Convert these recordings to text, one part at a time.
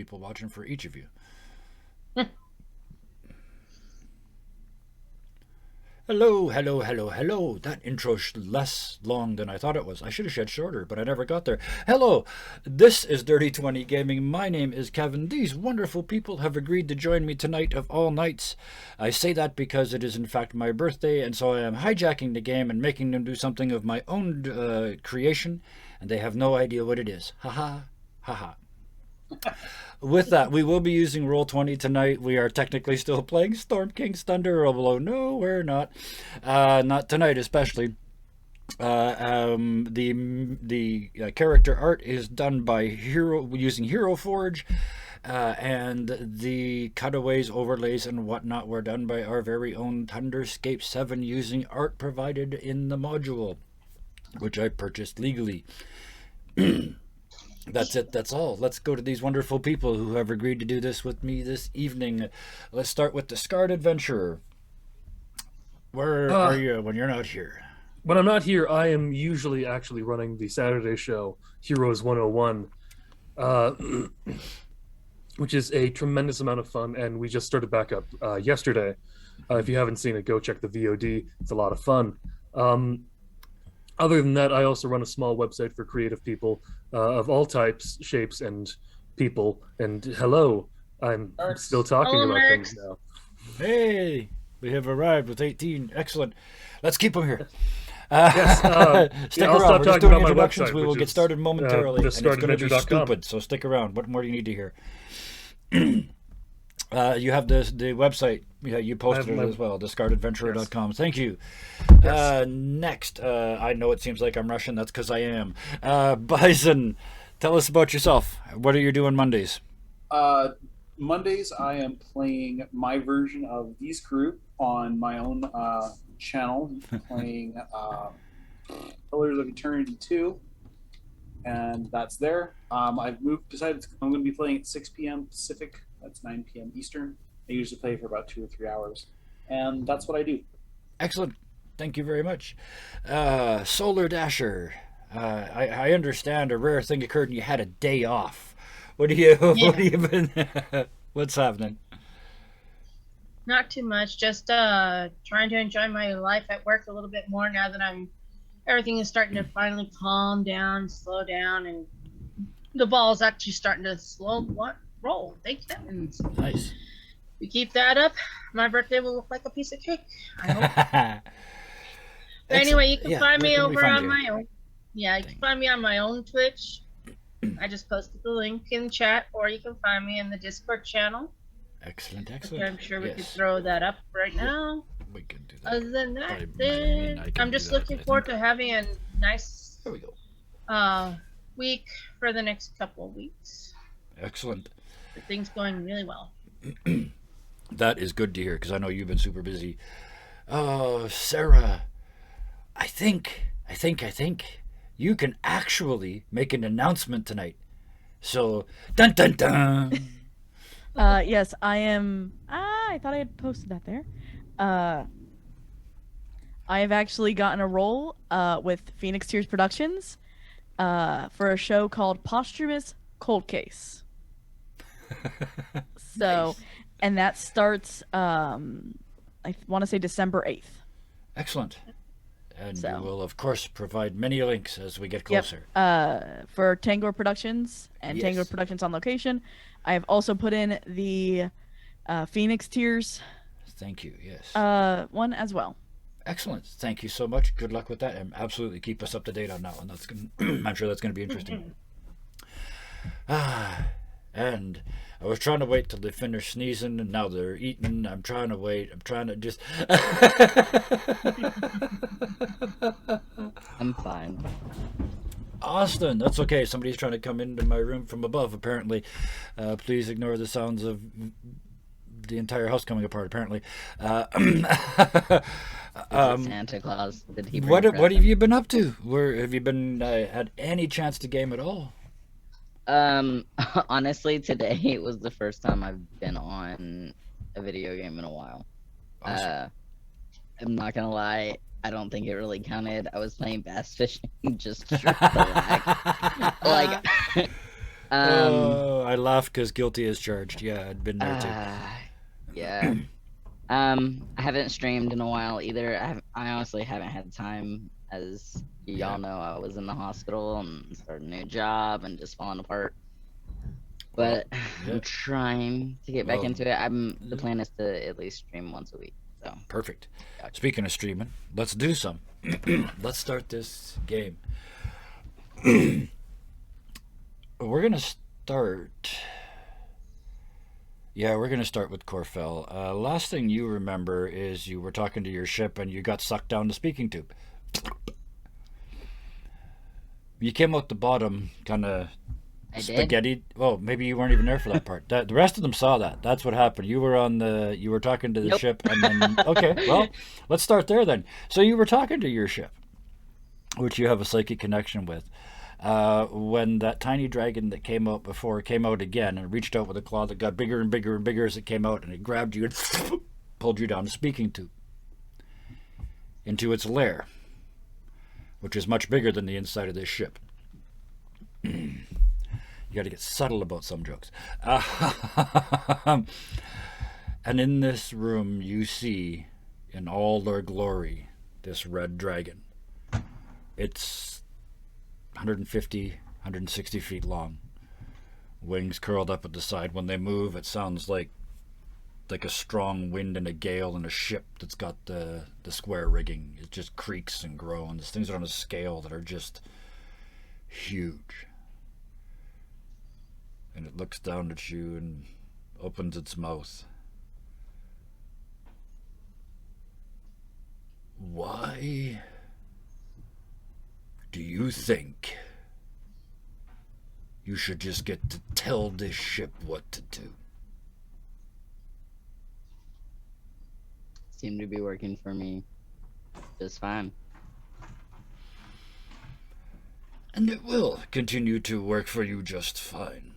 people watching for each of you. Hello, hello, hello, hello. That intro's less long than I thought it was. I should have said shorter, but I never got there. Hello, this is Dirty 20 Gaming. My name is Kevin. These wonderful people have agreed to join me tonight of all nights. I say that because it is in fact my birthday, and so I am hijacking the game and making them do something of my own creation, and they have no idea what it is. Ha ha. With that, we will be using Roll20 tonight. We are technically still playing Storm King's Thunder, although no, we're not. Not tonight, especially. The character art is done by using Hero Forge, and the cutaways, overlays, and whatnot were done by our very own Thunderscape 7 using art provided in the module, which I purchased legally. That's it. That's all. Let's go to these wonderful people who have agreed to do this with me this evening. Let's start with the Scarred Adventurer. Where are you when you're not here? When I'm not here, I am usually actually running the Saturday show, Heroes 101, which is a tremendous amount of fun, and we just started back up yesterday. If you haven't seen it, go check the VOD. It's a lot of fun. Other than that, I also run a small website for creative people of all types, shapes, and people. And hello, I'm still talking about things now. Hey, we have arrived with 18. Excellent. Let's keep them here. Yes, stick I'll around. stop We're just talking doing about my introductions. website, We will which get is, started momentarily, and it's going to be thestardadventure.com. stupid, so stick around. What more do you need to hear? You have the website. Yeah, you posted it as well, discardadventurer.com. Yes. Thank you. Yes. Next, I know it seems like I'm Russian. That's because I am. Bison, tell us about yourself. What are you doing Mondays? Mondays, I am playing my version of These Group on my own channel, playing Pillars of Eternity 2, and that's there. I've decided I'm going to be playing at 6 p.m. Pacific. That's 9 p.m. Eastern. I usually play for about 2 or 3 hours, and that's what I do. Excellent. Thank you very much. Solar Dasher. I understand a rare thing occurred and you had a day off. What have you been? What's happening? Not too much. Just trying to enjoy my life at work a little bit more now that everything is starting to finally calm down, slow down, and the ball's actually starting to roll. Thank heavens. Nice. We keep that up, my birthday will look like a piece of cake, I hope. But anyway, you can find me over on my own. Yeah, you can find me on my own Twitch. I just posted the link in the chat, or you can find me in the Discord channel. Excellent. I'm sure we could throw that up right now. We can do that. Other than that, I'm just looking forward to having a nice week for the next couple of weeks. Excellent. Things going really well. That is good to hear, because I know you've been super busy. Sarah, I think you can actually make an announcement tonight. So, dun dun dun. Yes, I am. I thought I had posted that there. I have actually gotten a role with Phoenix Tears Productions for a show called Posthumous Cold Case. So, nice. And that starts, I want to say December 8th. Excellent. And we will, of course, provide many links as we get closer. Yep. For Tango Productions and Tango Productions on Location, I have also put in the Phoenix Tears. Thank you. Yes. One as well. Excellent. Thank you so much. Good luck with that, and absolutely keep us up to date on that one. That's I'm sure that's going to be interesting. And I was trying to wait till they finish sneezing, and now they're eating. I'm trying to wait. I'm trying to just... I'm fine. Austin, that's okay. Somebody's trying to come into my room from above, apparently. Please ignore the sounds of the entire house coming apart, apparently. Santa Claus. Did he what have you been up to? Have you been had any chance to game at all? Honestly, today was the first time I've been on a video game in a while. Awesome. I'm not gonna lie, I don't think it really counted. I was playing bass fishing just for the lag. Like, I laugh because guilty as charged. Yeah, I'd been there too. Yeah. I haven't streamed in a while either. I honestly haven't had time. As y'all know, I was in the hospital and started a new job and just falling apart. But I'm trying to get back into it. The plan is to at least stream once a week. So perfect. Speaking of streaming, let's do some. Let's start this game. We're gonna start. Yeah, we're gonna start with Corfell. Last thing you remember is you were talking to your ship and you got sucked down the speaking tube. You came out the bottom, kind of spaghetti. Well, maybe you weren't even there for that part. The rest of them saw that. That's what happened. You were on the. You were talking to the ship, and then okay. Well, let's start there then. So you were talking to your ship, which you have a psychic connection with. When that tiny dragon that came out before came out again and reached out with a claw that got bigger and bigger and bigger as it came out, and it grabbed you and pulled you down the speaking tube into its lair, which is much bigger than the inside of this ship. You got to get subtle about some jokes. And in this room, you see, in all their glory, this red dragon. It's 150, 160 feet long. Wings curled up at the side. When they move, it sounds like a strong wind and a gale in a ship that's got the square rigging. It just creaks and groans. Things are on a scale that are just huge. And it looks down at you and opens its mouth. Why do you think you should just get to tell this ship what to do? Seem to be working for me just fine. And it will continue to work for you just fine.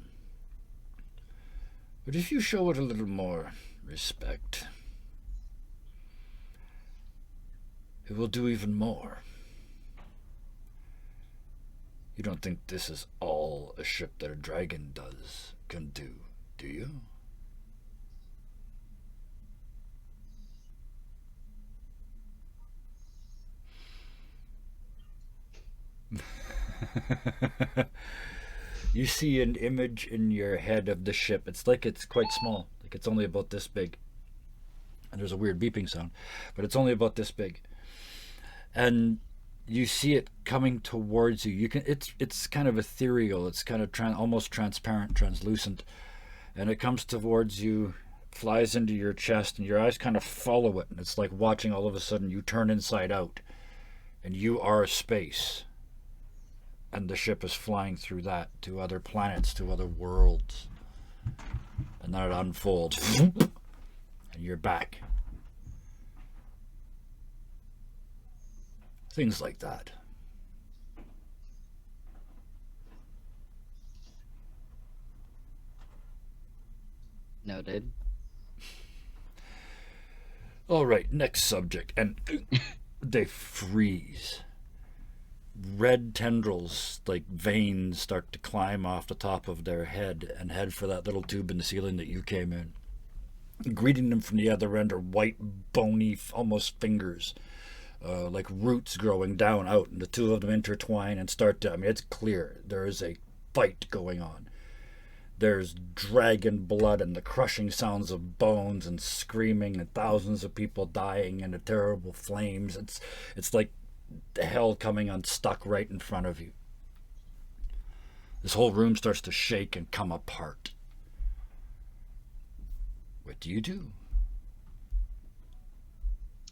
But if you show it a little more respect, it will do even more. You don't think this is all a ship that a dragon can do, do you? You see an image in your head of the ship. It's like it's quite small. Like it's only about this big. And there's a weird beeping sound. But it's only about this big. And you see it coming towards you. It's kind of ethereal. It's kind of almost transparent, translucent. And it comes towards you, flies into your chest, and your eyes kind of follow it. And it's like watching all of a sudden you turn inside out. And you are space. And the ship is flying through that to other planets, to other worlds. And then it unfolds. And you're back. Things like that. Noted. All right, next subject. And they freeze. Red tendrils, like veins, start to climb off the top of their head and head for that little tube in the ceiling that you came in. Greeting them from the other end are white, bony, almost fingers, like roots growing down out, and the two of them intertwine and start to, it's clear there is a fight going on. There's dragon blood and the crushing sounds of bones and screaming and thousands of people dying and the terrible flames. It's like the hell coming unstuck right in front of you. This whole room starts to shake and come apart. What do you do?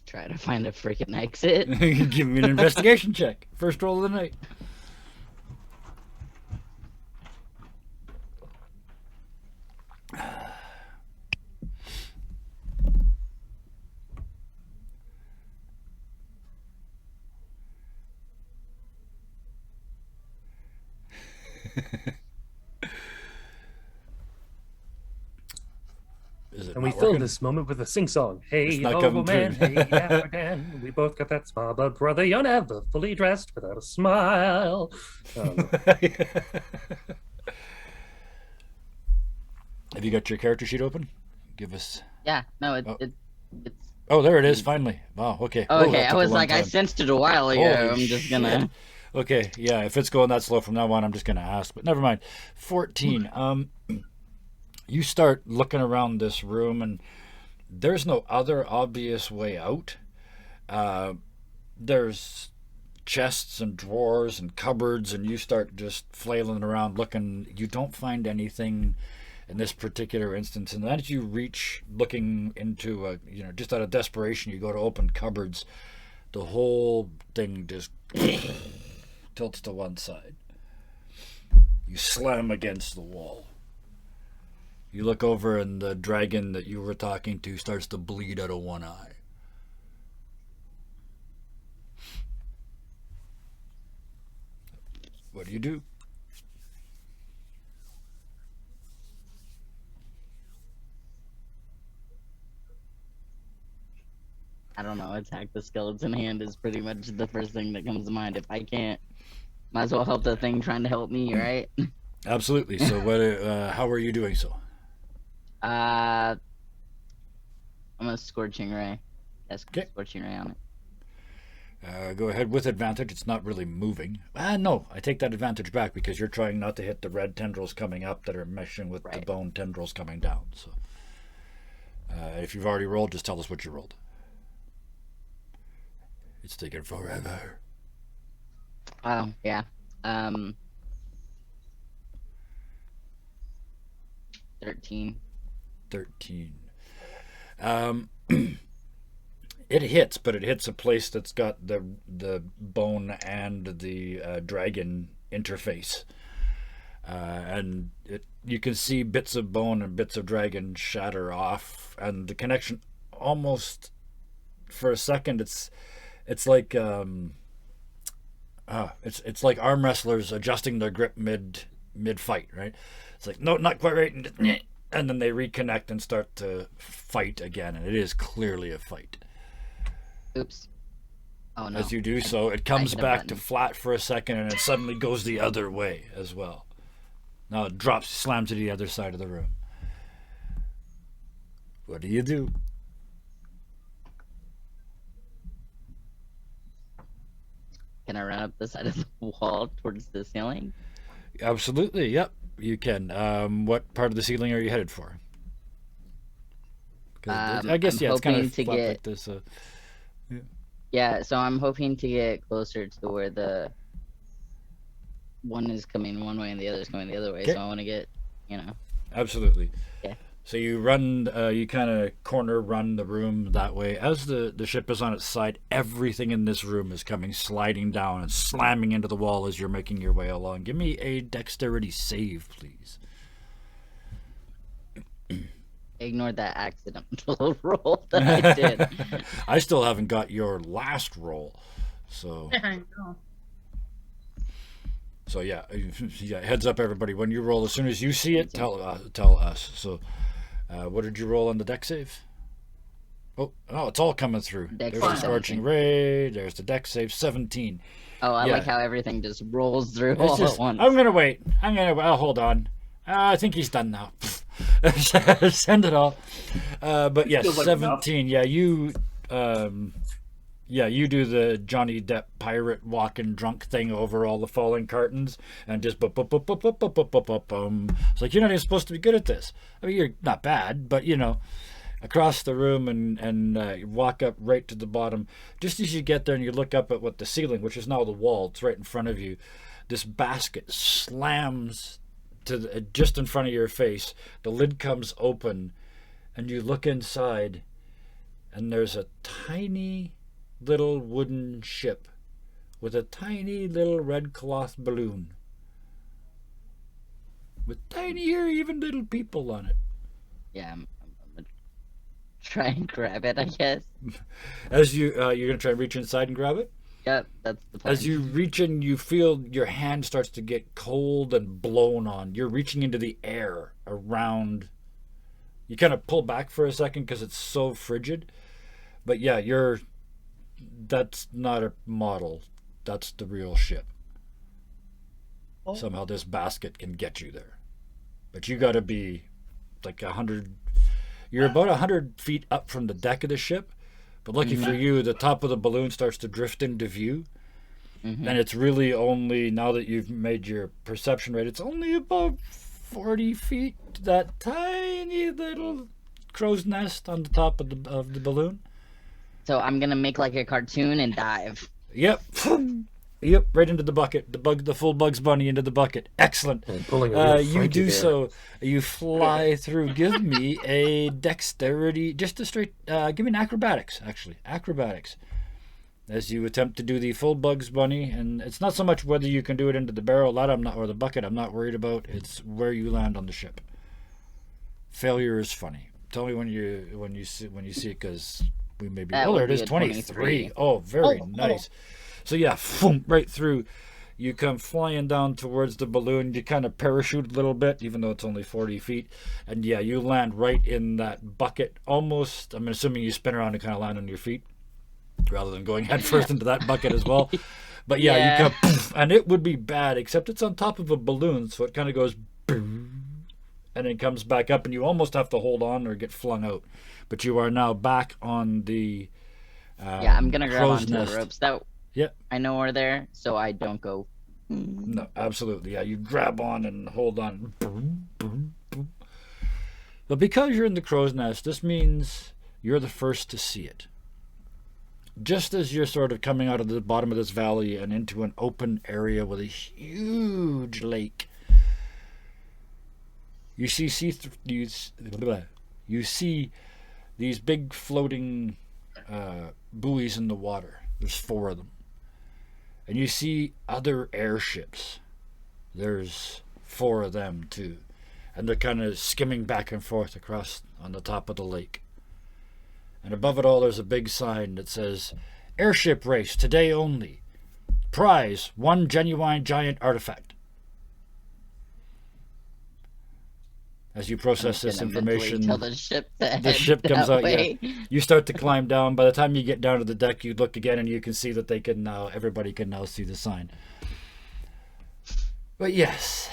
Try to find a freaking exit. Give me an investigation check. First roll of the night. And we fill this moment with a sing-song. Hey, oh man, hey, African. We both got that smile, but brother, you're never fully dressed without a smile. Have you got your character sheet open? Give us. Yeah, no, it's. Oh, there it is. Finally. Wow. Okay. Oh, Whoa, okay, that I took a was long like, I time. sensed it a while ago. Holy I'm just shit. gonna. Okay. Yeah. If it's going that slow from now on, I'm just gonna ask. But never mind. 14. You start looking around this room, and there's no other obvious way out. There's chests and drawers and cupboards, and you start just flailing around looking. You don't find anything in this particular instance, and then as you reach looking into a, just out of desperation, you go to open cupboards, the whole thing just tilts to one side. You slam against the wall. You look over, and the dragon that you were talking to starts to bleed out of one eye. What do you do? I don't know. Attack the skeleton hand is pretty much the first thing that comes to mind. If I can't, might as well help the thing trying to help me, right? Absolutely. So, how are you doing so? I'm a scorching ray. Yes, Okay. scorching ray on it. Go ahead with advantage. It's not really moving. No, I take that advantage back because you're trying not to hit the red tendrils coming up that are meshing with the bone tendrils coming down. So, if you've already rolled, just tell us what you rolled. It's taking forever. Oh yeah. 13. 13. It hits, but it hits a place that's got the bone and the dragon interface, and you can see bits of bone and bits of dragon shatter off, and the connection almost for a second it's like it's like arm wrestlers adjusting their grip mid fight, right? It's like, no, not quite right, and then they reconnect and start to fight again, and it is clearly a fight. Oops. Oh no. As you do so, it comes back to flat for a second, and it suddenly goes the other way as well. Now it drops, slams to the other side of the room. What do you do? Can I run up the side of the wall towards the ceiling? Absolutely, yep, you can. What part of the ceiling are you headed for? I guess, I'm it's kind of hoping to flat get- like this. Yeah, so I'm hoping to get closer to where the one is coming one way and the other is coming the other way. Okay. So I want to get, Absolutely. Yeah. So you run, you kind of corner run the room that way. As the ship is on its side, everything in this room is coming sliding down and slamming into the wall as you're making your way along. Give me a dexterity save, please. ignore that accidental roll that I did. I still haven't got your last roll, so. I know. So yeah, heads up, everybody. When you roll, as soon as you see it, tell us. So, what did you roll on the dex save? Oh, it's all coming through. Dex There's the save. scorching ray. There's the dex save, 17. Oh, I Yeah. like how everything just rolls through It's all just, at once. I'm gonna wait. Hold on. I think he's done now. Send it all. But yes, Feels like 17. Yeah, you. You do the Johnny Depp pirate walking drunk thing over all the falling cartons and just boom. It's like, you're not even supposed to be good at this. I mean, you're not bad, but across the room and you walk up right to the bottom. Just as you get there and you look up at what the ceiling, which is now the wall, it's right in front of you. This basket slams to just in front of your face. The lid comes open, and you look inside, and there's a tiny little wooden ship with a tiny little red cloth balloon with tinier even little people on it. Yeah, I'm gonna try and grab it, I guess. As you're gonna try and reach inside and grab it. Yep, that's the plan. As you reach in, you feel your hand starts to get cold and blown on. You're reaching into the air around. You kind of pull back for a second because it's so frigid. But yeah, that's not a model. That's the real ship. Oh. Somehow this basket can get you there. But you got to be like 100. You're about 100 feet up from the deck of the ship, but lucky for you, the top of the balloon starts to drift into view. And it's really only, now that you've made your perception rate, it's only about 40 feet to that tiny little crow's nest on the top of the balloon. So I'm gonna make like a cartoon and dive. Yep. Yep, right into the bucket. The full Bugs Bunny into the bucket. Excellent. You do there. So. You fly through. Give me a dexterity, just a straight. Give me an acrobatics, actually. Acrobatics. As you attempt to do the full Bugs Bunny, and it's not so much whether you can do it into the barrel, or the bucket. I'm not worried about. It's where you land on the ship. Failure is funny. Tell me when you see it, because we may be. Oh, there it is. 23. Oh, very nice. So yeah, right through. You come flying down towards the balloon. You kind of parachute a little bit, even though it's only 40 feet. And yeah, you land right in that bucket. Almost, I'm assuming you spin around and kind of land on your feet, rather than going head first into that bucket as well. But yeah, you come, and it would be bad, except it's on top of a balloon, so it kind of goes, and then comes back up, and you almost have to hold on or get flung out. But you are now back on the I'm going to grab onto nest. The ropes. That I know are there, so I don't go. No, absolutely. Yeah, you grab on and hold on. But because you're in the crow's nest, this means you're the first to see it. Just as you're sort of coming out of the bottom of this valley and into an open area with a huge lake, you see these big floating buoys in the water. There's 4 of them. And you see other airships. There's 4 of them too. And they're kind of skimming back and forth across on the top of the lake. And above it all, there's a big sign that says, "Airship race, today only. Prize, 1 genuine giant artifact." As you process this information, the ship comes out. Yeah, you start to climb down. By the time you get down to the deck, you look again and you can see that everybody can now see the sign. But yes,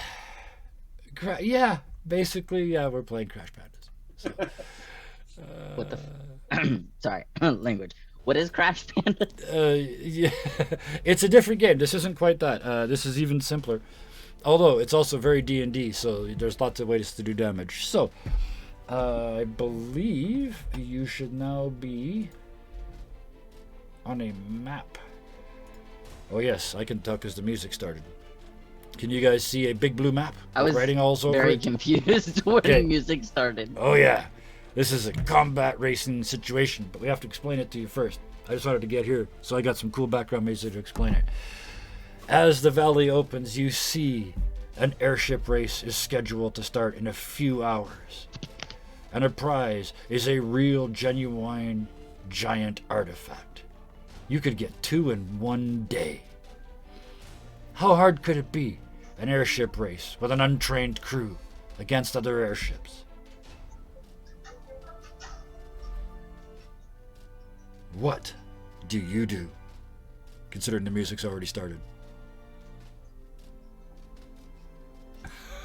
basically, we're playing Crash Bandicoot. So, what the? Sorry, language. What is Crash Bandicoot? Yeah, it's a different game. This isn't quite that. This is even simpler. Although it's also very D&D, so there's lots of ways to do damage. So, I believe you should now be on a map. Oh yes, I can tell because the music started. Can you guys see a big blue map? I was writing all over very it? confused when the music started. Oh yeah, this is a combat racing situation, but we have to explain it to you first. I just wanted to get here, so I got some cool background music to explain it. As the valley opens, you see an airship race is scheduled to start in a few hours. And a prize is a real, genuine, giant artifact. You could get 2 in one day. How hard could it be? An airship race with an untrained crew against other airships. What do you do? Considering the music's already started.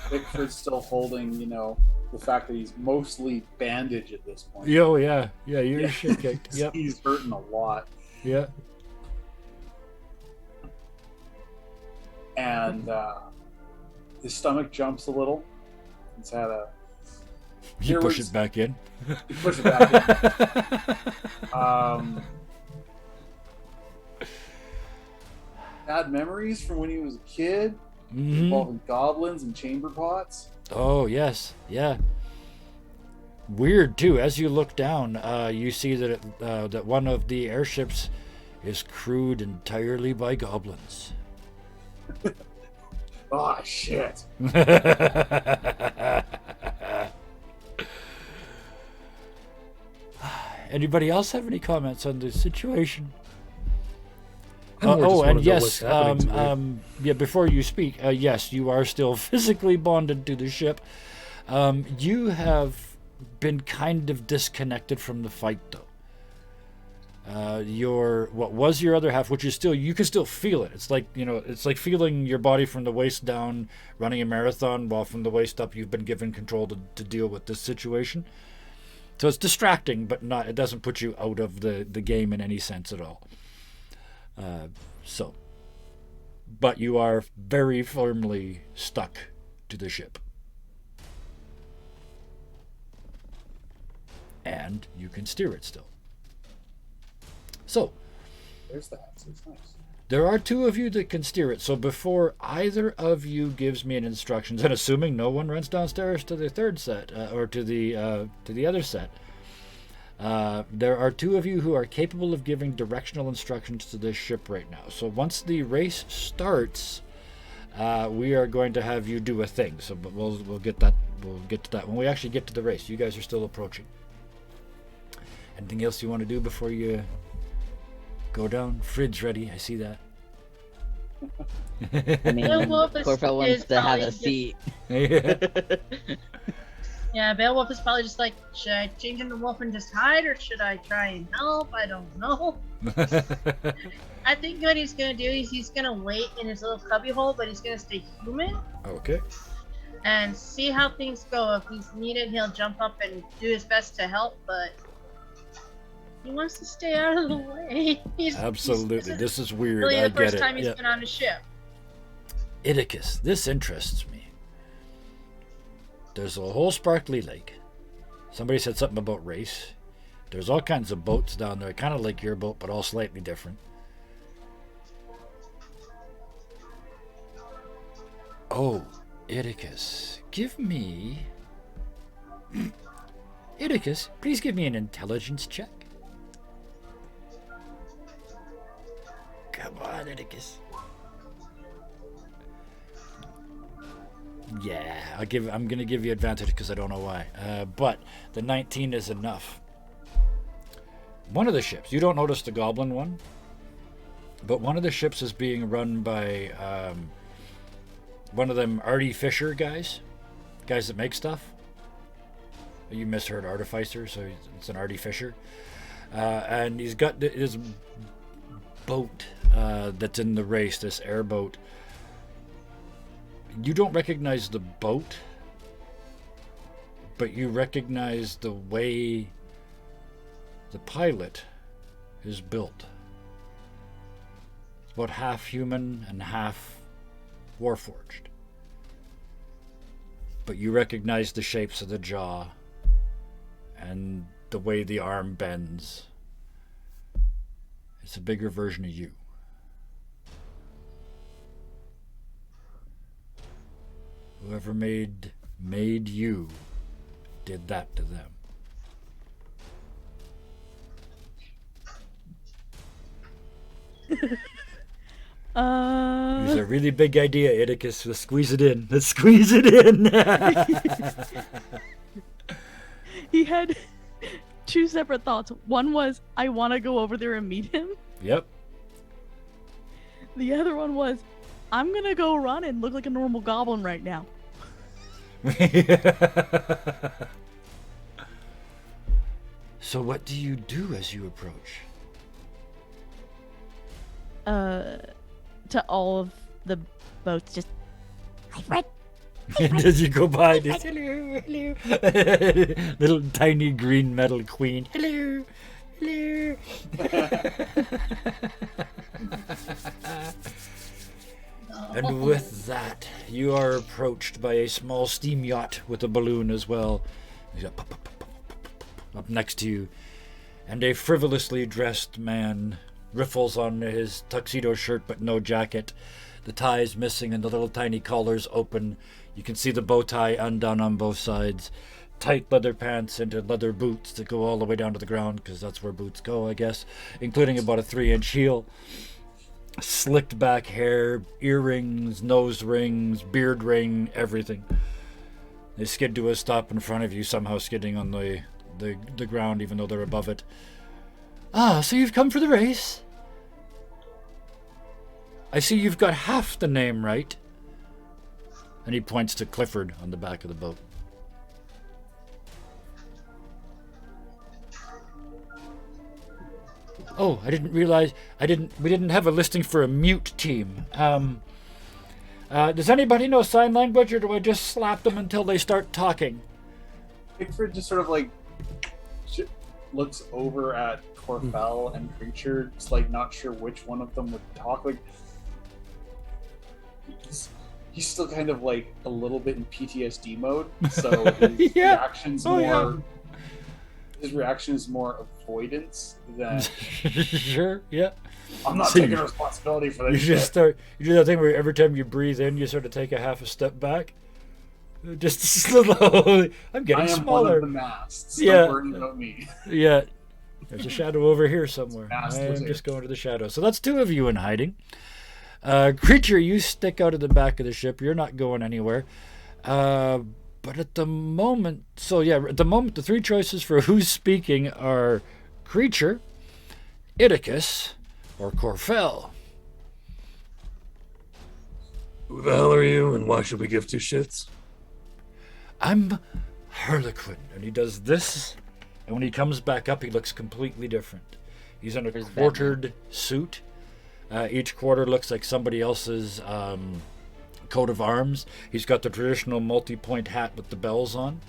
Bigfoot's still holding, the fact that he's mostly bandaged at this point. Oh yeah, you're shit kicked. Yep. He's hurting a lot. Yeah. And his stomach jumps a little. He's had a. You push it back in. You push it back in. Bad memories from when he was a kid. Involving goblins and chamber pots. Oh yes, yeah. Weird too. As you look down, you see that that one of the airships is crewed entirely by goblins. Oh shit! Anybody else have any comments on the situation? Before you speak, yes, you are still physically bonded to the ship. You have been kind of disconnected from the fight, though. what was your other half, which is still, you can still feel it. It's like, it's like feeling your body from the waist down, running a marathon, while from the waist up you've been given control to deal with this situation. So it's distracting, but it doesn't put you out of the game in any sense at all. But you are very firmly stuck to the ship. And you can steer it still. So, there's that. So it's nice. There are two of you that can steer it. So before either of you gives me an instructions, and assuming no one runs downstairs to the third set or to the other set, there are two of you who are capable of giving directional instructions to this ship right now. So once the race starts, we are going to have you do a thing. So, but we'll get that. We'll get to that when we actually get to the race. You guys are still approaching. Anything else you want to do before you go down? Fridge ready. I see that. I mean, Corfo wants to have a seat. Yeah, Beowulf is probably just like, should I change into wolf and just hide, or should I try and help? I don't know. I think what he's gonna do is he's gonna wait in his little cubbyhole, but he's gonna stay human. Okay. And see how things go. If he's needed, he'll jump up and do his best to help, but he wants to stay out of the way. Absolutely. This is weird. Really I the first get time it. he's been on a ship. Idicus, this interests me. There's a whole sparkly lake. Somebody said something about race. There's all kinds of boats down there, kind of like your boat, but all slightly different. Oh, Idicus, give me... Idicus, please give me an intelligence check. Come on, Idicus. Yeah, I'm gonna give you advantage because I don't know why. But the 19 is enough. One of the ships, you don't notice the goblin one, but one of the ships is being run by one of them Artie Fisher guys that make stuff. You misheard artificer, so it's an Artie Fisher. And he's got his boat that's in the race, this airboat. You don't recognize the boat, but you recognize the way the pilot is built. It's about half human and half warforged. But you recognize the shapes of the jaw and the way the arm bends. It's a bigger version of you. Whoever made you did that to them. It's a really big idea, Idicus. Let's squeeze it in. He had two separate thoughts. One was, I want to go over there and meet him. Yep. The other one was, I'm going to go run and look like a normal goblin right now. So what do you do as you approach? To all of the boats, just, hi Fred. As you go by, this hello, little tiny green metal queen. Hello. And with that, you are approached by a small steam yacht with a balloon as well. Up next to you, and a frivolously dressed man, riffles on his tuxedo shirt but no jacket. The tie's missing and the little tiny collar's open. You can see the bow tie undone on both sides. Tight leather pants into leather boots that go all the way down to the ground, because that's where boots go, I guess, including about a 3-inch heel. Slicked back hair, earrings, nose rings, beard ring, everything. They skid to a stop in front of you, somehow skidding on the ground even though they're above it. Ah, so you've come for the race? I see you've got half the name right. And he points to Clifford on the back of the boat. Oh, I didn't realize we didn't have a listing for a mute team. Does anybody know sign language, or do I just slap them until they start talking? Pickford just sort of like looks over at Corfell and Creature, just like not sure which one of them would talk. Like he's still kind of like a little bit in PTSD mode, so his reaction's his reaction is more avoidance than sure, yeah. I'm not taking responsibility for this. You do that thing where every time you breathe in, you sort of take a half a step back. Just slowly. I'm getting smaller. One of the masts. Don't worry about me. Yeah. There's a shadow over here somewhere. I'm just going to the shadow. So that's two of you in hiding. Creature, you stick out of the back of the ship. You're not going anywhere. But at the moment, the three choices for who's speaking are Creature, Idicus, or Corfell. Who the hell are you, and why should we give two shits? I'm Harlequin, and he does this, and when he comes back up, he looks completely different. He's in a quartered suit. Each quarter looks like somebody else's coat of arms. He's got the traditional multi-point hat with the bells on.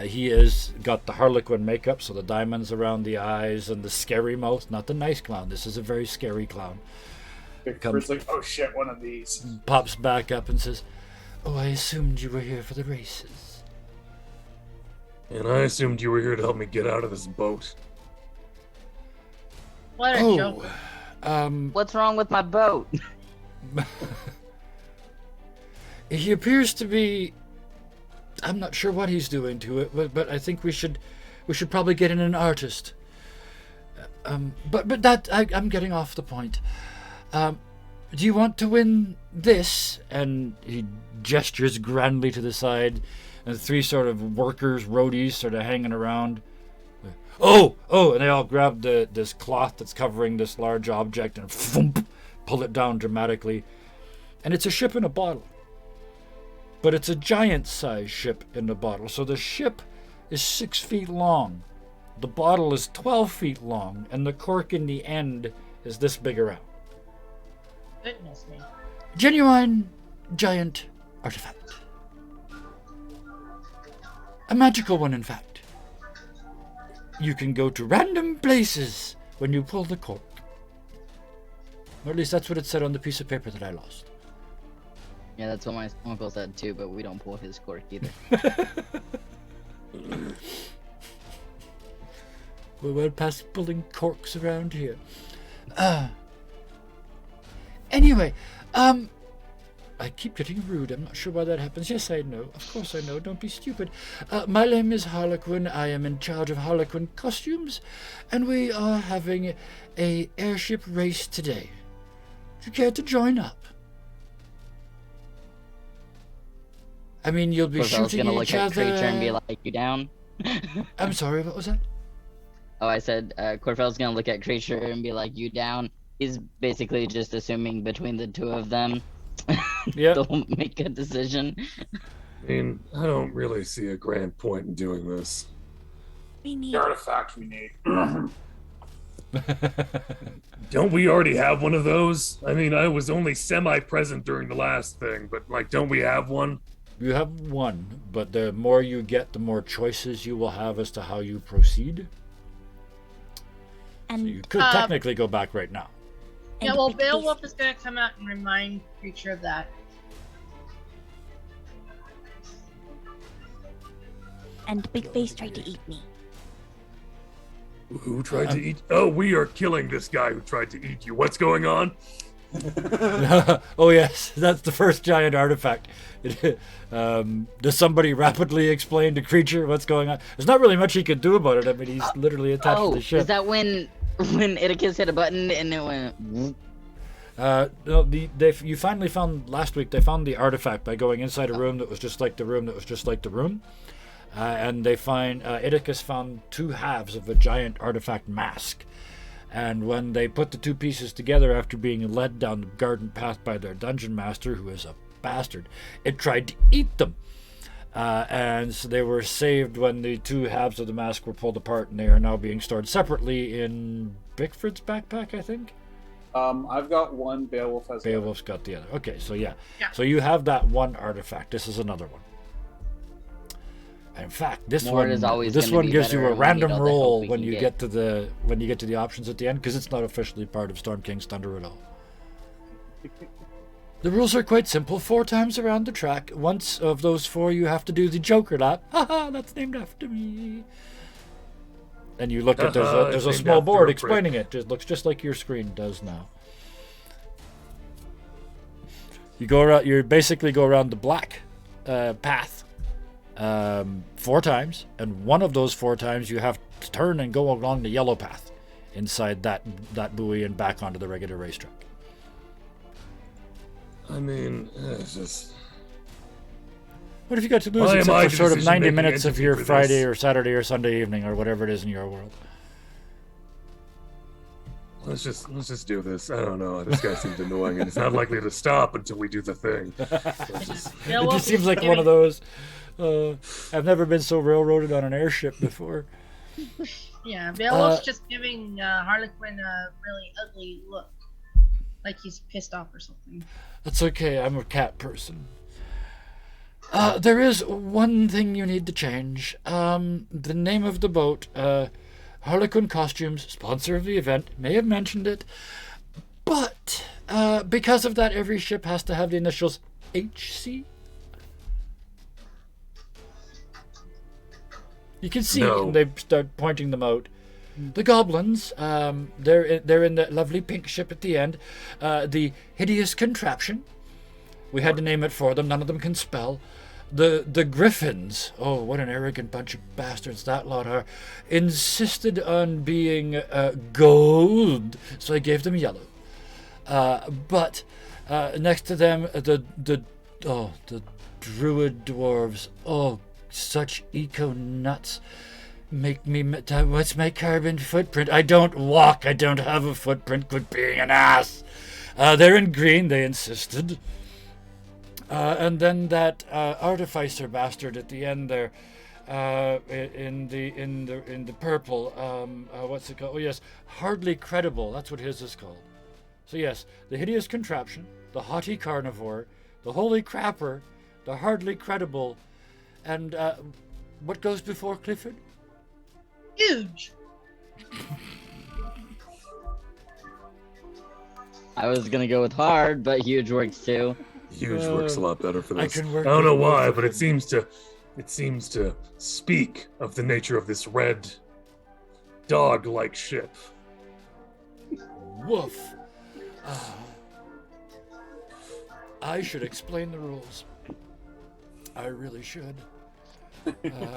He has got the Harlequin makeup, so the diamonds around the eyes and the scary mouth. Not the nice clown. This is a very scary clown. It's like, oh shit, one of these. Pops back up and says, "Oh, I assumed you were here for the races." And I assumed you were here to help me get out of this boat. What a joke. What's wrong with my boat? He appears to be... I'm not sure what he's doing to it, but I think we should probably get in an artist. But that I'm getting off the point. Do you want to win this? And he gestures grandly to the side, and three sort of workers, roadies, sort of hanging around. Oh! And they all grab this cloth that's covering this large object and thump, pull it down dramatically. And it's a ship in a bottle. But it's a giant-sized ship in a bottle. So the ship is 6 feet long. The bottle is 12 feet long, and the cork in the end is this big around. Goodness me. Genuine giant artifact. A magical one, in fact. You can go to random places when you pull the cork. Or at least that's what it said on the piece of paper that I lost. Yeah, that's what my uncle said too, but we don't pull his cork either. We're well past pulling corks around here. Anyway, I keep getting rude. I'm not sure why that happens. Yes, I know. Of course I know. Don't be stupid. My name is Harlequin. I am in charge of Harlequin costumes, and we are having a airship race today. Do you care to join up? I mean, you'll be shooting gonna each look at other. Creature and be like, "You down?" I'm sorry. What was that? Oh, I said Corfell's gonna look at Creature and be like, "You down?" He's basically just assuming between the two of them, they'll make a decision. I mean, I don't really see a grand point in doing this. We need The artifact we need. Don't we already have one of those? I mean, I was only semi-present during the last thing, but like, don't we have one? You have one, but the more you get, the more choices you will have as to how you proceed. and So you could technically go back right now. Yeah, well, Beowulf is going to come out and remind Creature of that. and Big Face tried to eat me. Who tried to eat? Oh, we are killing this guy who tried to eat you. What's going on? Oh yes, that's the first giant artifact. Does somebody rapidly explain to Creature what's going on? There's not really much he could do about it. I mean, he's literally attached to the ship. Is that when Idicus hit a button and it went? No, you finally found last week. They found the artifact by going inside a room that was just like the room that was just like the room, and they find Idicus found two halves of a giant artifact mask. And when they put the two pieces together after being led down the garden path by their dungeon master, who is a bastard, it tried to eat them. and so they were saved when the two halves of the mask were pulled apart, and they are now being stored separately in Bickford's backpack, I think. I've got one. Beowulf has. Beowulf's got the other. Okay, so yeah. Yeah. So you have that one artifact. This is another one. In fact, this More is always this gonna one be gives you better, a and we need random all the help roll we when can you get. get to the options at the end, because it's not officially part of Storm King's Thunder at all. The rules are quite simple. 4 times around the track. Once of those 4, you have to do the Joker lap. Haha, that's named after me. And you look at there's a small board explaining it. It looks just like your screen does now. You go around. You basically go around the black path 4 times, and one of those 4 times you have to turn and go along the yellow path inside that buoy and back onto the regular racetrack. I mean, it's just. What have you got to lose Why am I except for the sort of 90 decision-making minutes of entity your for Friday this? or Saturday or Sunday evening or whatever it is in your world? Let's just do this. I don't know. This guy seems annoying, and it's not likely to stop until we do the thing. It just seems like one of those. I've never been so railroaded on an airship before. Yeah, Beowulf's just giving Harlequin a really ugly look, like he's pissed off or something. That's okay. I'm a cat person. There is one thing you need to change. The name of the boat. Harlequin Costumes, sponsor of the event, may have mentioned it, but because of that, every ship has to have the initials HC. You can see they start pointing them out. The goblins, they're in the lovely pink ship at the end. The hideous contraption. We had to name it for them. None of them can spell. The Griffins, oh, what an arrogant bunch of bastards that lot are, insisted on being gold, so I gave them yellow. But next to them, the druid dwarves, oh, such eco nuts. Make me, what's my carbon footprint? I don't walk, I don't have a footprint, quit being an ass. They're in green, they insisted. And then that artificer bastard at the end there, in the purple. What's it called? Oh yes, hardly credible. That's what his is called. So yes, the hideous contraption, the haughty carnivore, the holy crapper, the hardly credible, and what goes before Clifford? Huge. I was gonna go with hard, but huge works too. Huge works a lot better for this. I can work don't know with both why, of but them. it seems to speak of the nature of this red dog-like ship. Woof. I should explain the rules. I really should.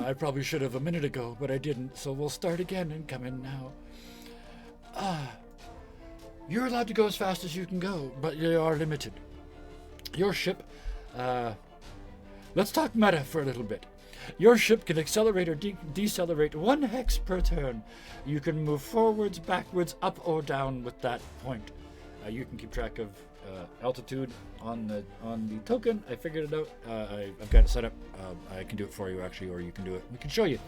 I probably should have a minute ago, but I didn't, so we'll start again and come in now. You're allowed to go as fast as you can go, but you are limited. Your ship, let's talk meta for a little bit. Your ship can accelerate or decelerate 1 hex per turn. You can move forwards, backwards, up or down with that point. You can keep track of altitude on the token. I figured it out. I've got it set up. I can do it for you actually, or you can do it. We can show you.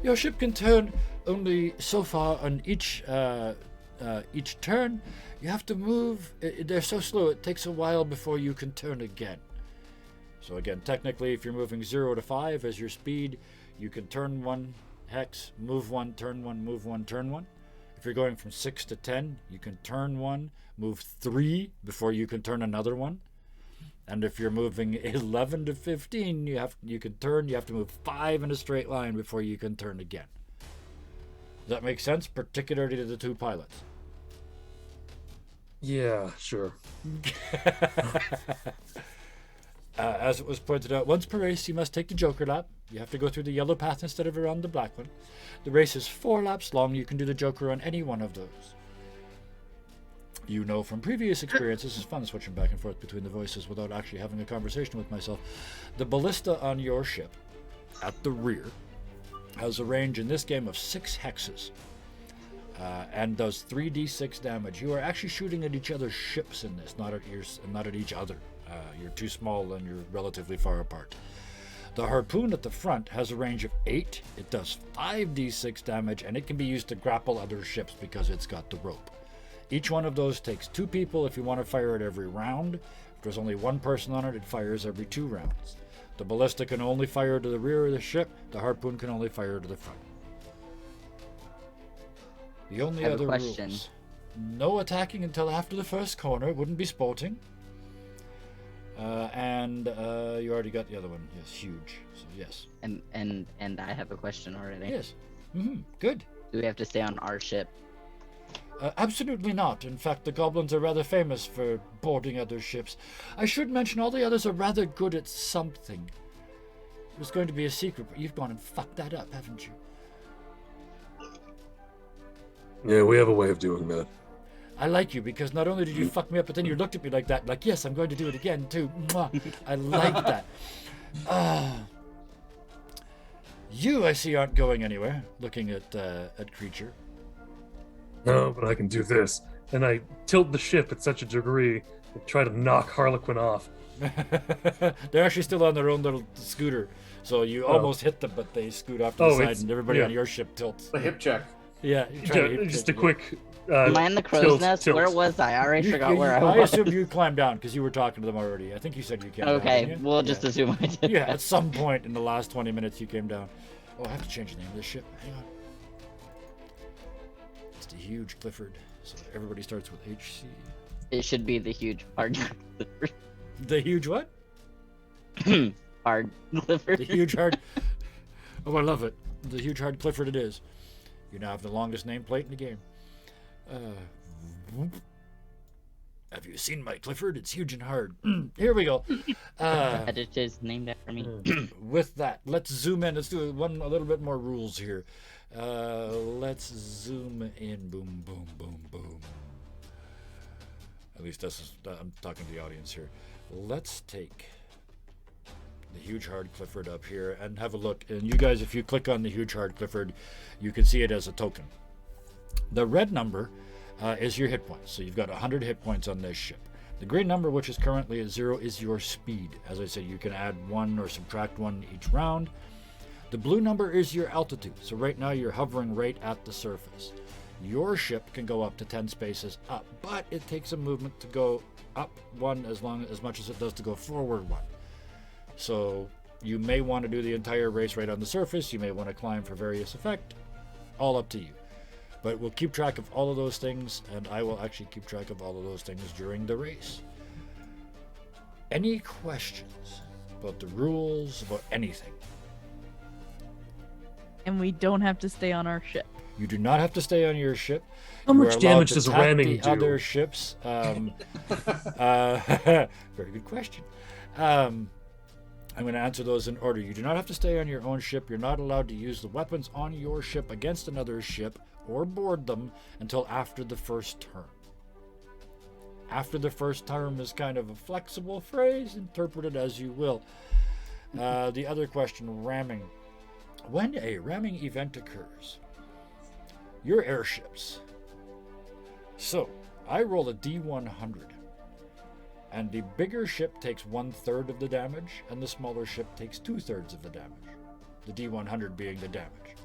Your ship can turn only so far on each turn. You have to move. They're so slow. It takes a while before you can turn again. So again, technically, if you're moving 0 to 5 as your speed, you can turn 1 hex, move 1, turn 1, move 1, turn 1. If you're going from 6 to 10, you can turn 1, move 3 before you can turn another one. And if you're moving 11 to 15, you have to move 5 in a straight line before you can turn again. Does that make sense, particularly to the 2 pilots? Yeah, sure. As it was pointed out, once per race you must take the Joker lap. You have to go through the yellow path instead of around the black one. The race is 4 laps long. You can do the Joker on any one of those. You know from previous experiences, it's fun switching back and forth between the voices without actually having a conversation with myself. The ballista on your ship, at the rear, has a range in this game of 6 hexes. And does 3d6 damage. You are actually shooting at each other's ships in this, not at each other. You're too small and you're relatively far apart. The harpoon at the front has a range of 8. It does 5d6 damage, and it can be used to grapple other ships because it's got the rope. Each one of those takes 2 people if you want to fire it every round. If there's only 1 person on it, it fires every 2 rounds. The ballista can only fire to the rear of the ship. The harpoon can only fire to the front. The only other rules: no attacking until after the first corner. It wouldn't be sporting. And you already got the other one. Yes, huge. So yes. And I have a question already. Yes. Good. Do we have to stay on our ship? Absolutely not. In fact, the goblins are rather famous for boarding other ships. I should mention all the others are rather good at something. It was going to be a secret, but you've gone and fucked that up, haven't you? Yeah, we have a way of doing that. I like you because not only did you fuck me up, but then you looked at me like that, like, yes, I'm going to do it again too. Mwah. I like that. You, I see, aren't going anywhere. Looking at Creature. No, but I can do this. And I tilt the ship at such a degree to try to knock Harlequin off. They're actually still on their own little scooter, so you almost hit them, but they scoot off to the side, and everybody on your ship tilts. A hip check. Yeah, just a quick. Am I in the crow's nest? tilt. Where was I? I already forgot where I was. I assume you climbed down because you were talking to them already. I think you said you came down. Okay, we'll just assume I did. Yeah, at some point in the last 20 minutes you came down. Oh, I have to change the name of this ship. Hang on. It's the Huge Clifford. So everybody starts with HC. It should be the huge hard Clifford. The huge what? Hard Clifford. The huge hard. Oh, I love it. The Huge Hard Clifford it is. You now have the longest nameplate in the game. Have you seen my Clifford? It's huge and hard. Here we go. It is named after me. With that, let's zoom in. Let's do a little bit more rules here. Let's zoom in. Boom, boom, boom, boom. At least I'm talking to the audience here. Let's take the Huge Hard Clifford up here and have a look. And you guys, if you click on the Huge Hard Clifford, you can see it as a token. The red number is your hit points. So you've got 100 hit points on this ship. The green number, which is currently at 0, is your speed. As I said, you can add 1 or subtract 1 each round. The blue number is your altitude. So right now you're hovering right at the surface. Your ship can go up to 10 spaces up, but it takes a movement to go up 1 as much as it does to go forward 1. So you may want to do the entire race right on the surface. You may want to climb for various effect. All up to you. But we'll keep track of all of those things, and I will actually keep track of all of those things during the race. Any questions about the rules, about anything? And we don't have to stay on our ship. You do not have to stay on your ship. How much damage does ramming do? Other ships. Very good question. I'm going to answer those in order. You do not have to stay on your own ship. You're not allowed to use the weapons on your ship against another ship or board them until after the first turn. After the first term is kind of a flexible phrase. Interpret it as you will. The other question, ramming. When a ramming event occurs, your airships. So, I roll a D100. And the bigger ship takes 1/3 of the damage, and the smaller ship takes 2/3 of the damage. The D100 being the damage.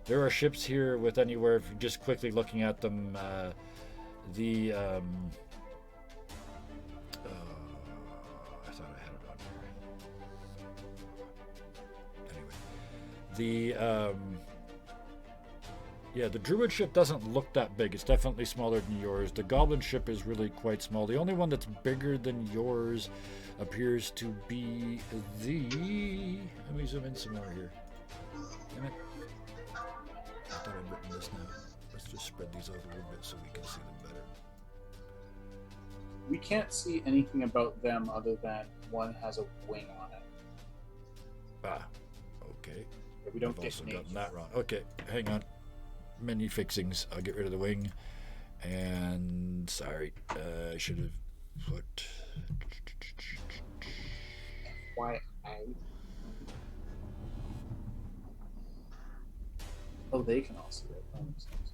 There are ships here with anywhere, if you're just quickly looking at them, I thought I had it on here. Anyway, the Druid ship doesn't look that big. It's definitely smaller than yours. The Goblin ship is really quite small. The only one that's bigger than yours appears to be the... Let me zoom in some more here. Damn it. I thought I'd written this now. Let's just spread these out a little bit so we can see them better. We can't see anything about them other than one has a wing on it. Okay. But we don't I've get also names. gotten that wrong. Okay, hang on. Many fixings. I'll get rid of the wing. And sorry, I should have put. Why? Oh, they can all see it. That makes sense.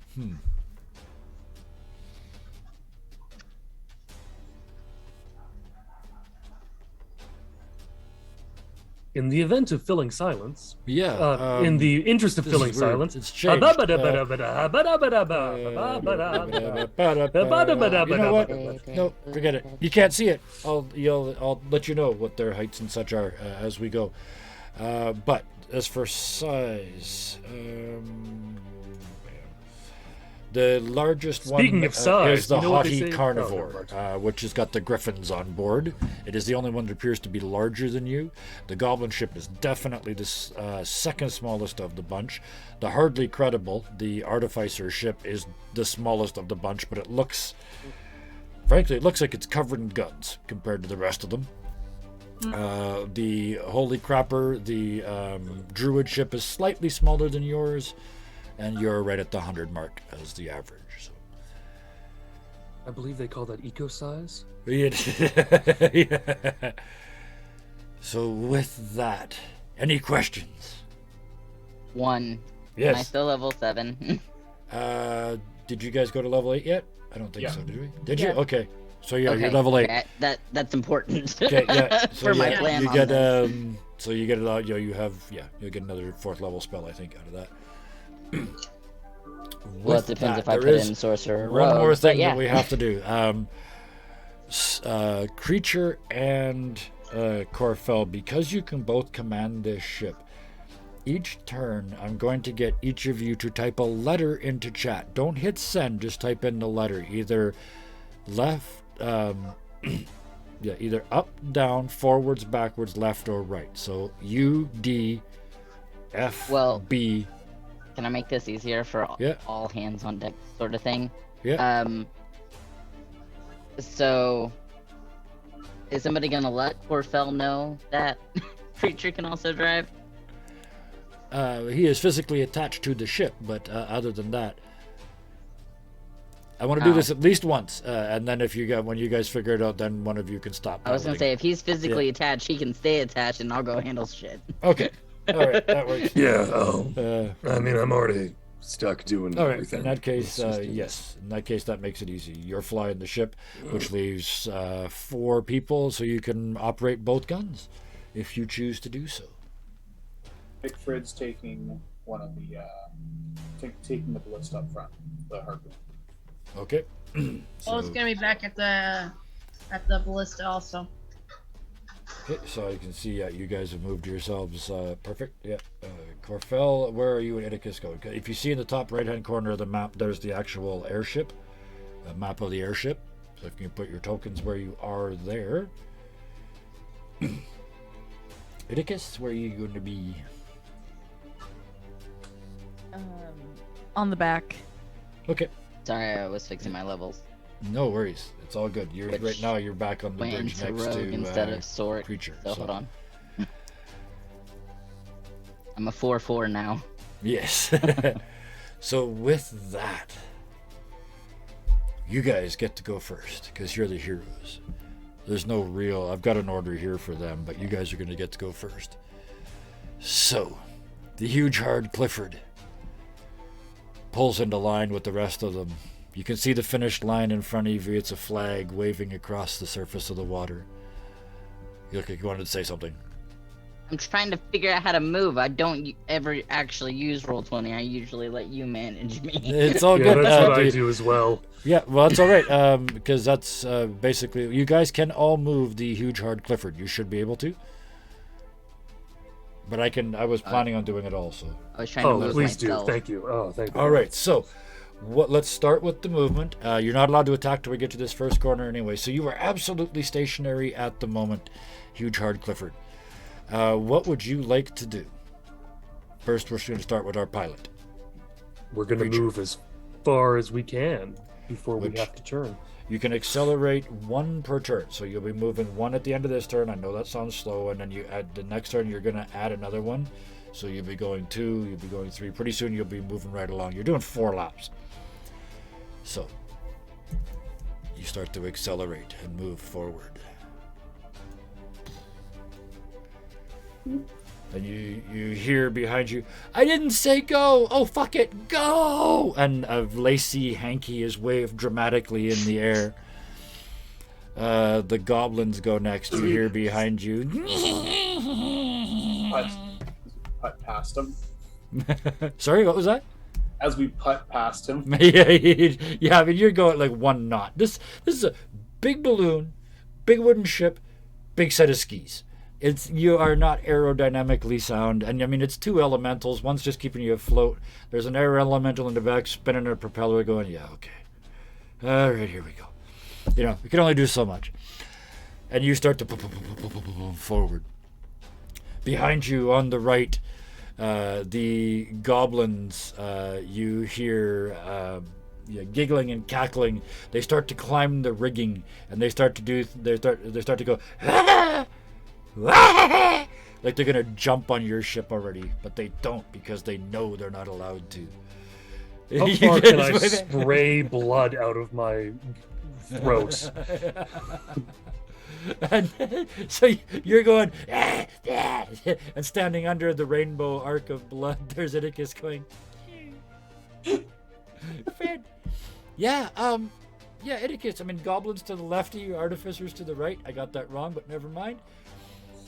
in the event of filling silence, Yeah. in the interest of this filling is weird. silence, It's changed. You know what? No, forget it. You can't see it. I'll let you know what their heights and such are as we go. But as for size, the largest Speaking one of size, is the you know what they haughty say? carnivore, Oh, which has got the griffins on board. It is the only one that appears to be larger than you. The goblin ship is definitely the second smallest of the bunch. The hardly credible, the artificer ship, is the smallest of the bunch, but it looks, frankly, it looks like it's covered in guns compared to the rest of them. The holy crapper, the druid ship is slightly smaller than yours, and you're right at the 100 mark as the average. So. I believe they call that eco size. Yeah. So with that, any questions? One. Yes. Am I still level 7? Did you guys go to level 8 yet? I don't think Yeah. so. Did we? Did you? Yeah. Okay. So yeah, Okay, you're level 8. okay, that's important. Okay, yeah. So For my yeah, plan you on get this. so you get a lot. You have you'll get another 4th level spell, I think, out of that. Well, With it depends that, if I there put is in sorcerer. one rogue, more but thing yeah. that we have to do. Creature and Corfell, because you can both command this ship. Each turn, I'm going to get each of you to type a letter into chat. Don't hit send, just type in the letter. Either left, either up, down, forwards, backwards, left, or right. So U, D, F, Well, B. Can I make this easier for Yeah. all hands on deck sort of thing? Yeah. So, is somebody gonna let Corfell know that creature can also drive? He is physically attached to the ship, but other than that, I want to do this at least once, and then when you guys figure it out, then one of you can stop. I was gonna say if he's physically attached, he can stay attached, and I'll go handle shit. Okay. All right, that works. Yeah. Uh, I mean, I'm already stuck doing all right. everything. In that case, Let's just do yes. In that case, that makes it easy. You're flying the ship, which leaves 4 people, so you can operate both guns if you choose to do so. Fred's taking one of the taking the ballista up front, the harpoon. Okay. Well, it's gonna be back at the ballista also. Okay, so I can see you guys have moved yourselves perfect. Yeah. Corfell, where are you and Iticus going? If you see in the top right-hand corner of the map, there's the actual airship, a map of the airship. So if you can put your tokens where you are there. Iticus, where are you going to be? On the back. Okay. Sorry, I was fixing my levels. No worries. It's all good. Right now you're back on the Went bridge into next rogue to instead of sword. creature. So hold on. I'm a 4/4 now. Yes. So with that, you guys get to go first because you're the heroes. There's no real. I've got an order here for them, but you guys are going to get to go first. So, the huge hard Clifford pulls into line with the rest of them. You can see the finished line in front of you. It's a flag waving across the surface of the water. You look like you wanted to say something. I'm trying to figure out how to move. I don't ever actually use Roll20. I usually let you manage me. It's all Yeah, good. that's what I do as well. Yeah, well, that's all right, because that's basically... You guys can all move the huge hard Clifford. You should be able to. But I was planning on doing it also. I was trying to move Please myself. do. Thank you. Oh, thank you. All right, so let's start with the movement. You're not allowed to attack till we get to this first corner anyway, so you are absolutely stationary at the moment, huge hard Clifford. What would you like to do? First, we're going to start with our pilot. We're going to Creature. move as far as we can before we Which- have to turn. You can accelerate 1 per turn, so you'll be moving 1 at the end of this turn. I know that sounds slow, and then you add the next turn. You're going to add another 1, so you'll be going 2. You'll be going 3. Pretty soon, you'll be moving right along. You're doing 4 laps. So you start to accelerate and move forward. And you hear behind you, I didn't say go! Oh, fuck it, go! And a lacy hanky is waved dramatically in the air. The goblins go next. You hear behind you, putt past him. Sorry, what was that? As we putt past him. Yeah, I mean, you're going like 1 knot. This is a big balloon, big wooden ship, big set of skis. You are not aerodynamically sound, and I mean it's 2 elementals. One's just keeping you afloat. There's an air elemental in the back spinning a propeller, going, yeah, okay, all right, here we go. You know, we can only do so much, and you start to forward. Behind you on the right, the goblins. You hear giggling and cackling. They start to climb the rigging, and they start to go. Like they're gonna jump on your ship already, but they don't because they know they're not allowed to. How far can I spray blood out of my throat? And so you're going, and standing under the rainbow arc of blood, there's Iticus going, Fred. Yeah, Iticus. I mean, goblins to the left of you, artificers to the right. I got that wrong, but never mind.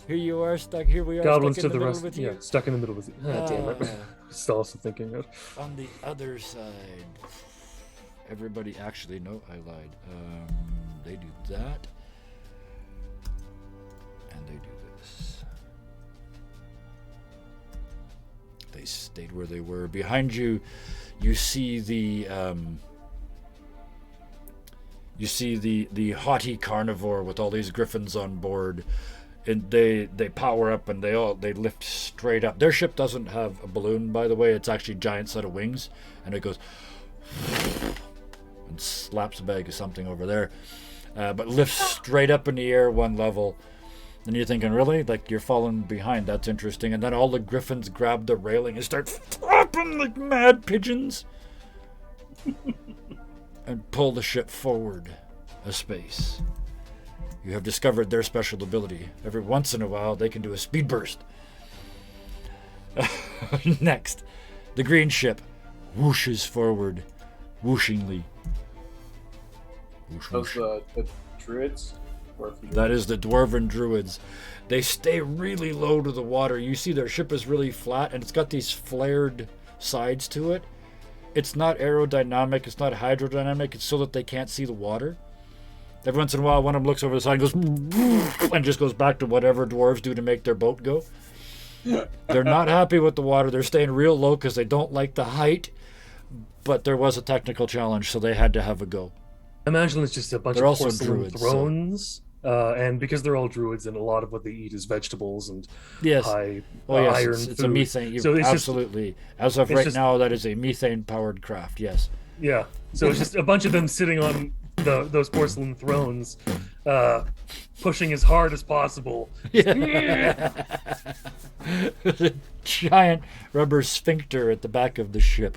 Here you are, stuck. Here we are, goblins stuck in to the the middle rest. with you. Yeah, stuck in the middle with you. Damn it. Still also thinking it. On the other side, everybody. Actually, no, I lied. They do that, and they do this. They stayed where they were. Behind you, you see the haughty carnivore with all these griffins on board. And they power up and they lift straight up. Their ship doesn't have a balloon, by the way. It's actually a giant set of wings, and it goes and slaps a bag of something over there, but lifts straight up in the air 1 level. And you're thinking, really? Like you're falling behind? That's interesting. And then all the griffins grab the railing and start flapping like mad pigeons, and pull the ship forward a space. You have discovered their special ability. Every once in a while, they can do a speed burst. Next, the green ship whooshes forward, whooshingly. Whoosh, Those whoosh. the druids. That is the dwarven druids. They stay really low to the water. You see their ship is really flat, and it's got these flared sides to it. It's not aerodynamic. It's not hydrodynamic. It's so that they can't see the water. Every once in a while, one of them looks over the side and goes, and just goes back to whatever dwarves do to make their boat go. They're not happy with the water. They're staying real low because they don't like the height. But there was a technical challenge, so they had to have a go. Imagine it's just a bunch They're of also porcelain druids, thrones. And because they're all druids, and a lot of what they eat is vegetables and Yes. high Yes, iron it's food. a methane. So it's Absolutely. As of it's right just- now, that is a methane-powered craft, yes. Yeah. So it's just a bunch of them sitting on those porcelain thrones, pushing as hard as possible. Yeah. The giant rubber sphincter at the back of the ship.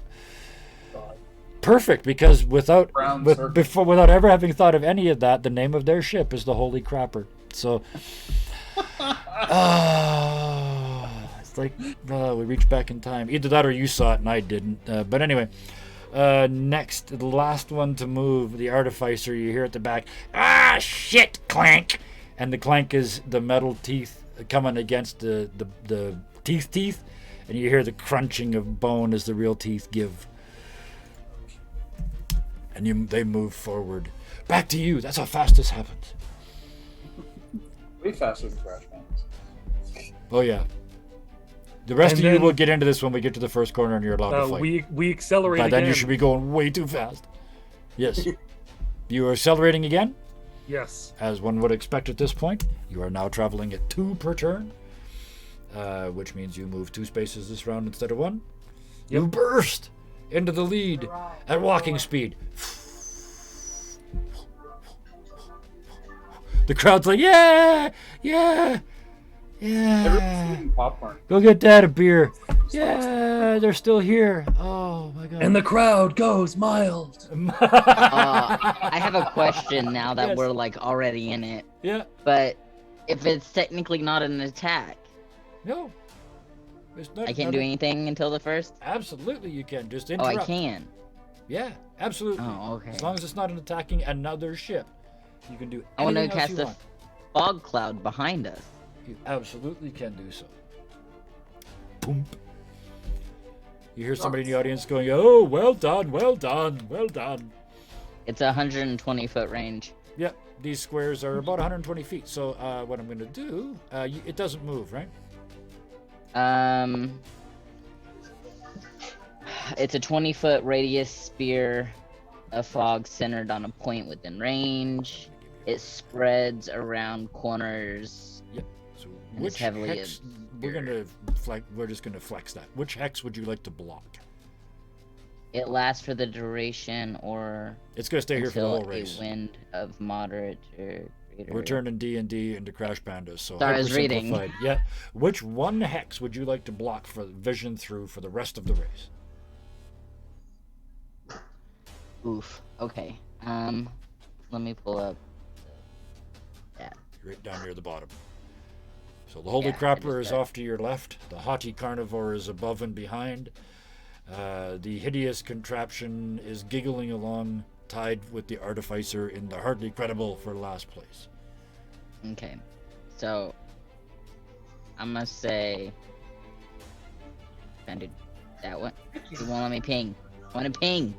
Perfect, because without ever having thought of any of that, the name of their ship is the Holy Crapper. So, it's like we reached back in time. Either that or you saw it and I didn't. But anyway, next, the last one to move, the Artificer. You hear at the back, ah, shit, clank, and the clank is the metal teeth coming against the teeth, and you hear the crunching of bone as the real teeth give. And they move forward. Back to you. That's how fast this happens. Way faster than Crash Bandicoot. Oh, yeah. The rest And of you then- will get into this when we get to the first corner and you're allowed to fight. We accelerate By then again. you should be going way too fast. Yes. You are accelerating again, Yes. as one would expect at this point. You are now traveling at 2 per turn, which means you move 2 spaces this round instead of 1. You burst into the lead at walking speed. The crowd's like, yeah, yeah, Everyone's yeah. eating popcorn. Go get Dad a beer. Yeah, they're still here. Oh my god. And the crowd goes mild. I have a question now that Yes. we're like already in it. Yeah. But if it's technically not an attack, No. It's not, I can't do anything until the first. Absolutely, you can. Just Oh, interrupt. I can. Yeah, absolutely. Oh, okay. As long as it's not an attacking another ship, you can do I want to anything else cast you a want. fog cloud behind us. You absolutely can do so. boom. You hear somebody in the audience going, "Oh, well done, well done, well done." It's a 120-foot range. Yep, these squares are about 120 feet. So what I'm going to do, it doesn't move, right? It's a 20-foot radius spear of fog centered on a point within range. It spreads around corners. Yep. So And which it's heavily hex? We're just going to flex that. Which hex would you like to block? It lasts for the duration or It's going to stay here for the until whole race. a wind of moderate or greater. We're turning D&D into Crash Pandas, so Sorry, I was reading. hyper-simplified. Yeah. Which one hex would you like to block for vision through for the rest of the race? Oof. Okay. Let me pull up. Right down near the bottom. So the Holy Yeah, I Crapper just is off to your left. The Haughty Carnivore is above and behind. The Hideous Contraption is giggling along, tied with the Artificer in the Hardly Credible for last place. Okay. So I'm gonna say. Can I do that one? You won't let me ping. I want to ping.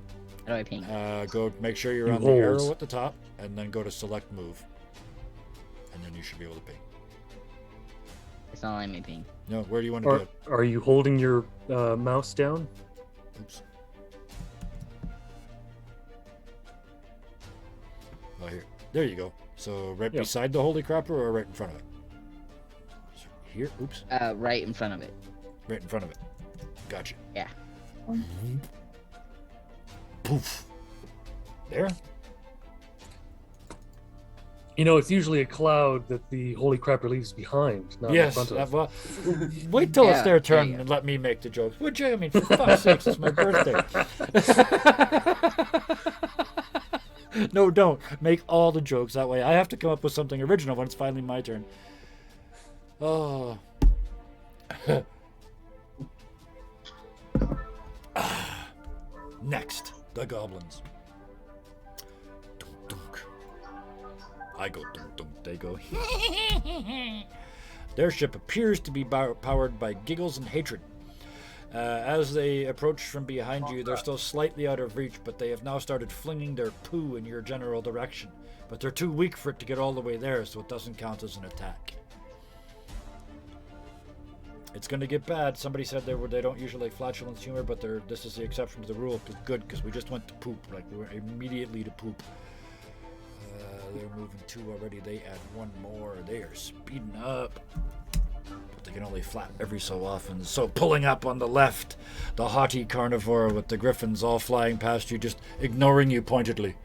How do I ping? Go make sure you're You on the hold. arrow at the top, and then go to Select Move. And then you should be able to ping. It's not letting me ping. No, where do you want to do it? Are you holding your mouse down? Oops. Oh, here. There you go. So right Yeah. beside the Holy Crapper or right in front of it? Here? Oops. Right in front of it. Right in front of it. Gotcha. Yeah. Poof. There? You know, it's usually a cloud that the Holy Crapper leaves behind, not in Yes. front of. Well, wait till it's Yeah, their there turn you go. and let me make the jokes. Would you? I mean, for fuck's sakes, it's my birthday. No, don't. Make all the jokes. That way I have to come up with something original when it's finally my turn. Oh. Next, the goblins. Dunk, dunk. I go dunk, dunk, they go. Their ship appears to be powered by giggles and hatred. As they approach from behind you, they're still slightly out of reach, but they have now started flinging their poo in your general direction. But they're too weak for it to get all the way there, so it doesn't count as an attack. It's going to get bad. Somebody said they don't usually like flatulence humor, but this is the exception to the rule. Good, because we just went to poop. Like, we went immediately to poop. They're moving 2 already. They add 1 more. They are speeding up. But they can only flap every so often. So pulling up on the left, the Haughty Carnivore with the Griffins all flying past you, just ignoring you pointedly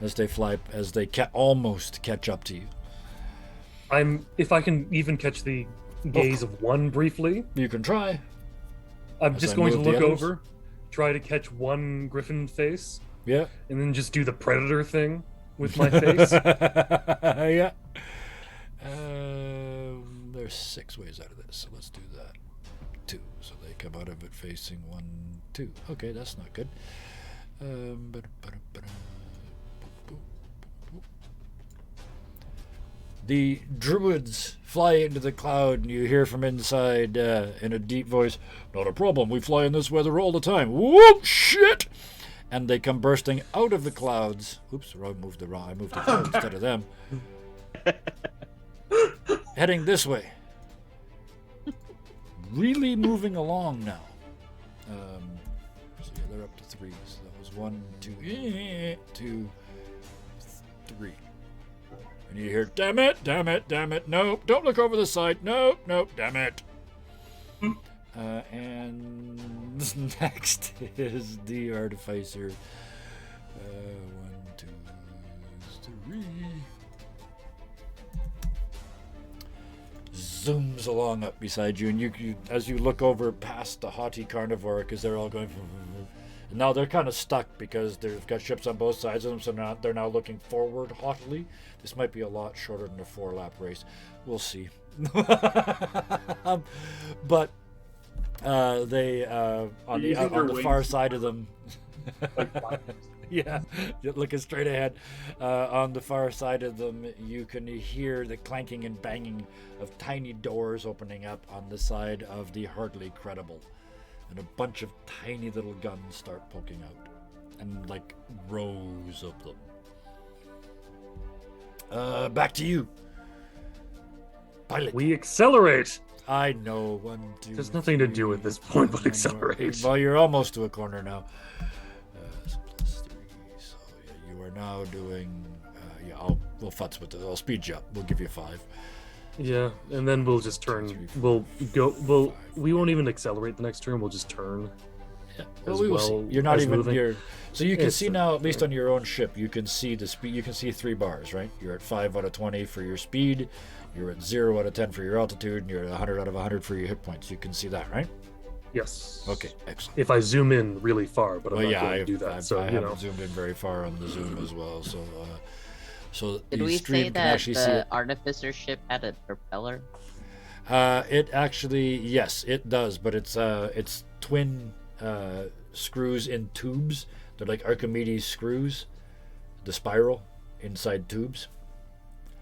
as they almost catch up to you. If I can even catch the gaze of one briefly, You can try. I'm As just I going to move the look others? over, try to catch one griffin face, Yeah. and then just do the predator thing with my face. Yeah. There's 6 ways out of this, so let's do that. 2, so they come out of it facing 1, 2. Okay, that's not good. The druids fly into the cloud, and you hear from inside in a deep voice, "Not a problem, we fly in this weather all the time." Whoop, shit! And they come bursting out of the clouds. Oops, I moved the cloud instead of them. Heading this way. Really moving along now. So yeah, they're up to 3. So that was 1, 2, 2, 3. And you hear, damn it, damn it, damn it, nope, don't look over the side, nope, nope, damn it. And next is the Artificer. 1, 2, 3. Zooms along up beside you, and you as you look over past the Haughty Carnivore, because they're all going. And now they're kind of stuck because they've got ships on both sides of them, so they're now looking forward haughtily. This might be a lot shorter than a 4-lap race. We'll see. But they on the far side of them. Yeah, looking straight ahead. On the far side of them, you can hear the clanking and banging of tiny doors opening up on the side of the Hardly Credible. And a bunch of tiny little guns start poking out. And like rows of them. Back to you. Pilot. We accelerate. I know. 1, 2. There's nothing to do at this point but accelerate. Well, you're almost to a corner now. Plus 3. So yeah, you are now doing. We'll futz with it. I'll speed you up. We'll give you 5. Yeah, and then we'll just turn. 3, 4, We'll go. 5. We won't even accelerate the next turn. We'll just turn. Yeah. Well, we will see. You're not as even moving. here. So you can It's see now, at least on your own ship, you can see the speed. You can see 3 bars, right? You're at 5 out of 20 for your speed. You're at 0 out of 10 for your altitude, and you're at 100 out of 100 for your hit points. You can see that, right? Yes. Okay, excellent. If I zoom in really far, but I'm Well, not yeah, going to do that. I you know. haven't zoomed in very far on the zoom as well. So Did the we stream say can that actually see the it. artificer ship had a propeller? It actually, yes, it does, but it's twin screws in tubes. They're like Archimedes screws, the spiral inside tubes.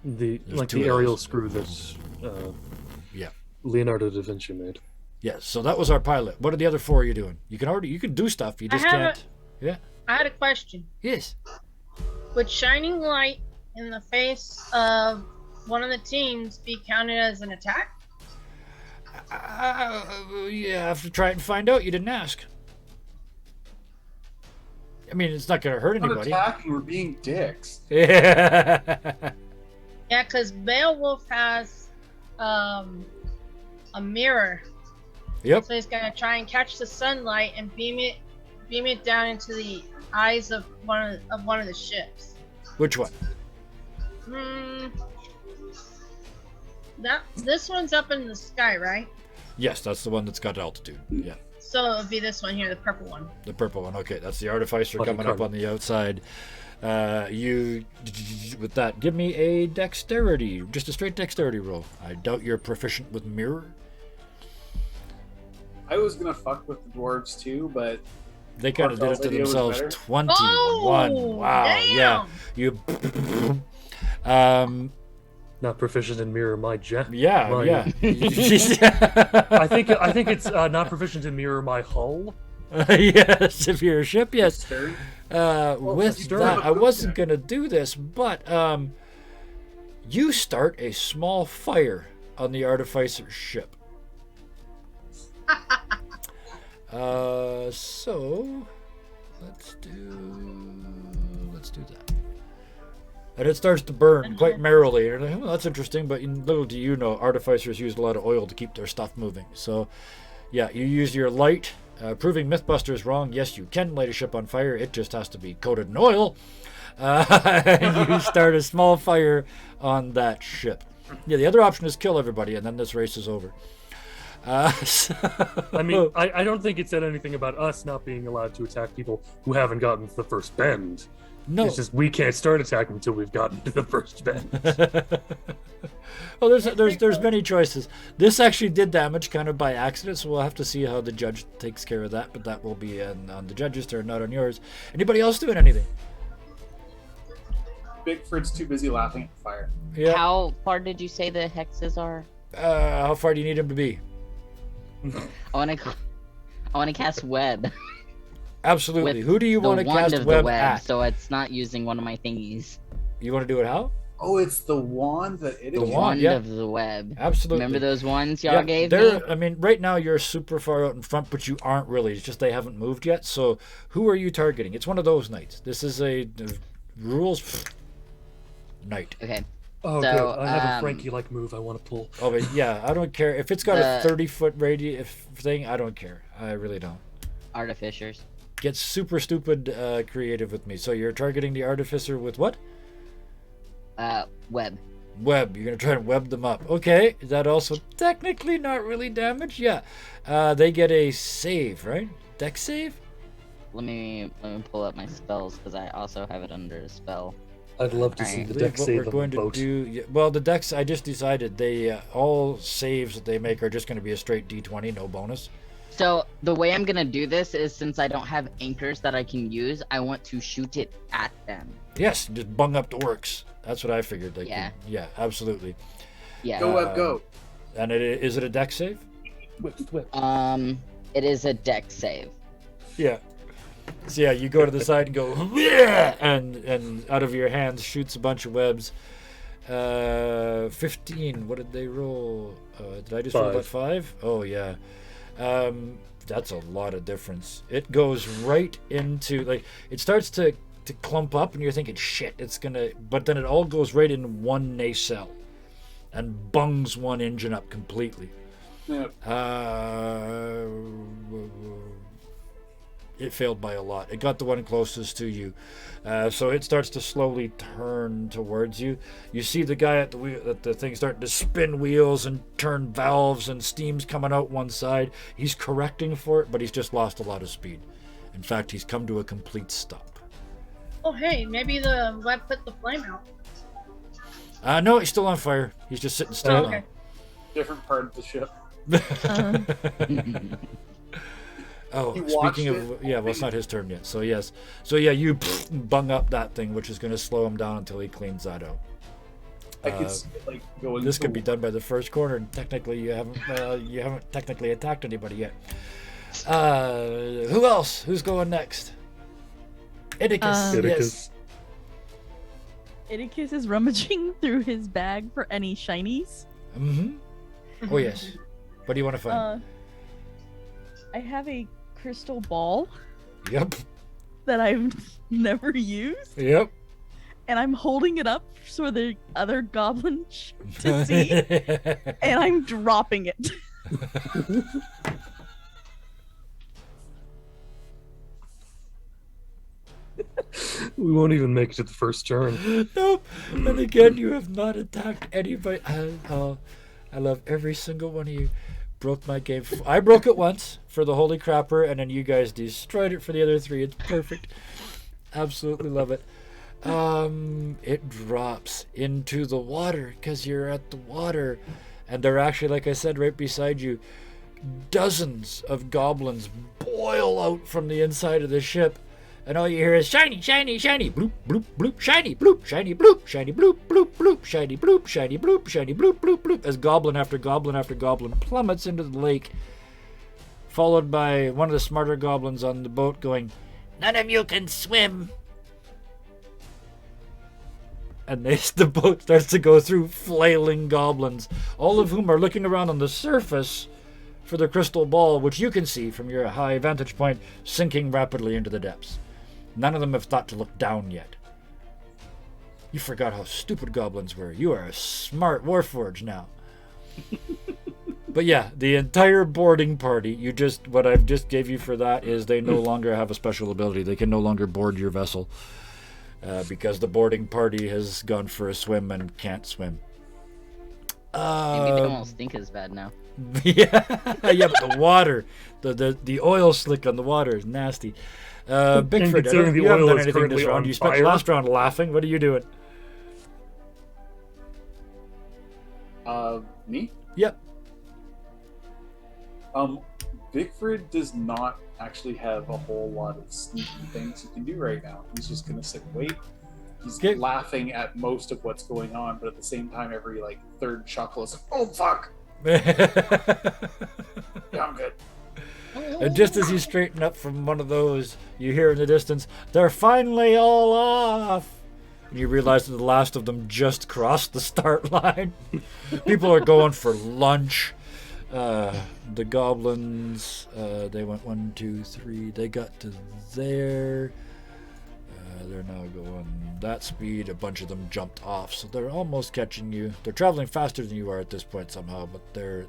The There's 2 of aerial those. screw that Yeah. Leonardo da Vinci made. Yes. So that was our pilot. What are the other 4 you doing? You can do stuff. You just can't. Yeah. I had a question. Yes. Would shining light in the face of one of the teams be counted as an attack? You have to try it and find out. You didn't ask. I mean, it's not going to hurt We're not anybody. attacking, we're being dicks. Yeah. Yeah, because Beowulf has a mirror, Yep. so he's gonna try and catch the sunlight and beam it down into the eyes of one of the ships. Which one? This one's up in the sky, right? Yes, that's the one that's got altitude. Yeah. So it would be this one here, the purple one. The purple one. Okay, that's the artificer Fucking coming up card. on the outside. With that, give me a dexterity, just a straight dexterity roll. I doubt you're proficient with mirror. I was gonna fuck with the dwarves too, but They kind of did it to Idea was themselves. better. 21. Oh, Wow. damn. Yeah. You. Not proficient in mirror my jet. Yeah. my- Yeah. I think it's not proficient in mirror my hull. Yes, if you're a ship, yes. Stern. With Stern. that, I wasn't gonna do this, but you start a small fire on the artificer's ship. So let's do that. And it starts to burn quite merrily. And you're like, oh, that's interesting, but little do you know, artificers use a lot of oil to keep their stuff moving. So, yeah, you use your light, proving Mythbusters wrong. Yes, you can light a ship on fire. It just has to be coated in oil. And you start a small fire on that ship. Yeah, the other option is kill everybody, and then this race is over. I mean, I don't think it said anything about us not being allowed to attack people who haven't gotten to the first bend. No. It's just we can't start attacking until we've gotten to the first bend. Well, there's many choices. This actually did damage kind of by accident, so we'll have to see how the judge takes care of that. But that will be on the judge's turn, not on yours. Anybody else doing anything? Bigfoot's too busy laughing at the fire. Yeah. How far did you say the hexes are? How far do you need him to be? I want to cast web. Absolutely. With Who do you the want to wand cast of the web web, at? so it's not using one of my thingies. You want to do it how? Oh, it's the wand that it The is. wand, yeah. of the web. Absolutely. Remember those ones y'all Yeah, gave they're- me? I mean, right now you're super far out in front, but you aren't really. It's just they haven't moved yet. So who are you targeting? It's one of those knights. This is a rules knight. Okay. Oh, So, good. I have a um, Frankie-like move I want to pull. Oh, but yeah, I don't care if it's got a The- 30-foot radius thing. I don't care. I really don't. Artificers. Get super stupid creative with me. So you're targeting the artificer with what? Web. Web. You're gonna try and web them up. Okay. Is that also technically not really damage? Yeah. They get a save, right? Dex save. Let me pull up my spells because I also have it under a spell. I'd love to Alright. see I the believe deck what save we're on going the to boat. do. Yeah, well, the decks. I just decided they all saves that they make are just going to be a straight D20, no bonus. So the way I'm gonna do this is, since I don't have anchors that I can use, I want to shoot it at them. Yes, just bung up the works. That's what I figured. Like, Yeah. Yeah, absolutely. Yeah. Go up, go. And is it a deck save? It is a deck save. Yeah. So yeah, you go to the side and go, yeah, and out of your hands shoots a bunch of webs. 15. What did they roll? Did I just roll that 5? Oh yeah. That's a lot of difference. It goes right into, like, it starts to clump up, and you're thinking, shit, it's gonna. But then it all goes right in one nacelle, and bungs one engine up completely. Yep. It failed by a lot. It got the one closest to you, so it starts to slowly turn towards you. You see the guy at the wheel, at the thing, starting to spin wheels and turn valves, and steam's coming out one side. He's correcting for it, but he's just lost a lot of speed. In fact, he's come to a complete stop. Oh, hey, maybe the web put the flame out. No, he's still on fire. He's just sitting still. Okay. Different part of the ship. Oh, He speaking watched of, yeah, well, it's not his turn yet. So yes, so yeah, you bung up that thing, which is going to slow him down until he cleans that out. I could see it, like, going. This could be done by the first corner, and technically you haven't technically attacked anybody yet. Who else? Who's going next? Idicus. Yes. Idicus is rummaging through his bag for any shinies. Mm-hmm. Oh yes. What do you want to find? I have a crystal ball Yep. that I've never used, Yep. and I'm holding it up for the other goblin to see, and I'm dropping it. We won't even make it to the first turn. Nope. And again, you have not attacked anybody. I love every single one of you. Broke my game. I broke it once for the Holy Crapper, and then you guys destroyed it for the other 3. It's perfect. Absolutely love it. It drops into the water because you're at the water, and they're actually, like I said, right beside you. Dozens of goblins boil out from the inside of the ship, and all you hear is shiny, shiny, shiny, bloop, bloop, bloop, shiny, bloop, shiny, bloop, shiny, bloop, bloop, bloop, shiny, bloop, shiny, bloop, shiny, bloop, bloop, bloop, as goblin after goblin after goblin plummets into the lake, followed by one of the smarter goblins on the boat going, "None of you can swim." And the boat starts to go through flailing goblins, all of whom are looking around on the surface for the crystal ball, which you can see from your high vantage point, sinking rapidly into the depths. None of them have thought to look down yet. You forgot how stupid goblins were. You are a smart Warforged now. But yeah, the entire boarding party, what I've just gave you for that is they no longer have a special ability. They can no longer board your vessel because the boarding party has gone for a swim and can't swim. Maybe they don't stink as bad now. Yeah, yeah, but the water, the oil slick on the water is nasty. Bigford, you haven't done anything this round. You spent the last round laughing. What are you doing? Me? Yep. Bigford does not actually have a whole lot of sneaky things he can do right now. He's just gonna sit and wait. He's laughing at most of what's going on, but at the same time, every third chuckle is, "Oh fuck!" Yeah, I'm good. And just as you straighten up from one of those, you hear in the distance, "They're finally all off!" And you realize that the last of them just crossed the start line. People are going for lunch. The goblins, they went 1, 2, 3. They got to there. They're now going that speed. A bunch of them jumped off, so they're almost catching you. They're traveling faster than you are at this point somehow, but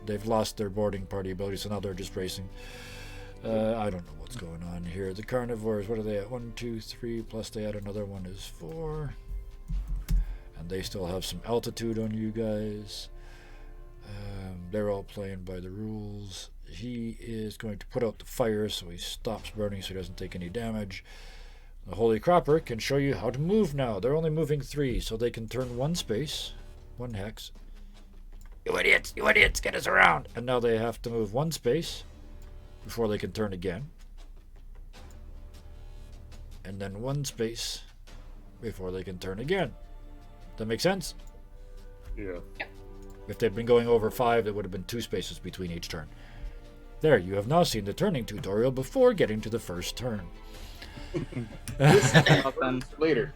they've lost their boarding party ability, so now they're just racing. I don't know what's going on here. The carnivores, what are they at? 1, 2, 3, plus they add another one is 4. And they still have some altitude on you guys. They're all playing by the rules. He is going to put out the fire so he stops burning so he doesn't take any damage. The Holy Crapper can show you how to move now. They're only moving 3, so they can turn 1 space, 1 hex. You idiots, get us around! And now they have to move 1 space, before they can turn again. And then 1 space before they can turn again. That make sense? Yeah. If they'd been going over 5, there would have been 2 spaces between each turn. There, you have now seen the turning tutorial before getting to the first turn. Later.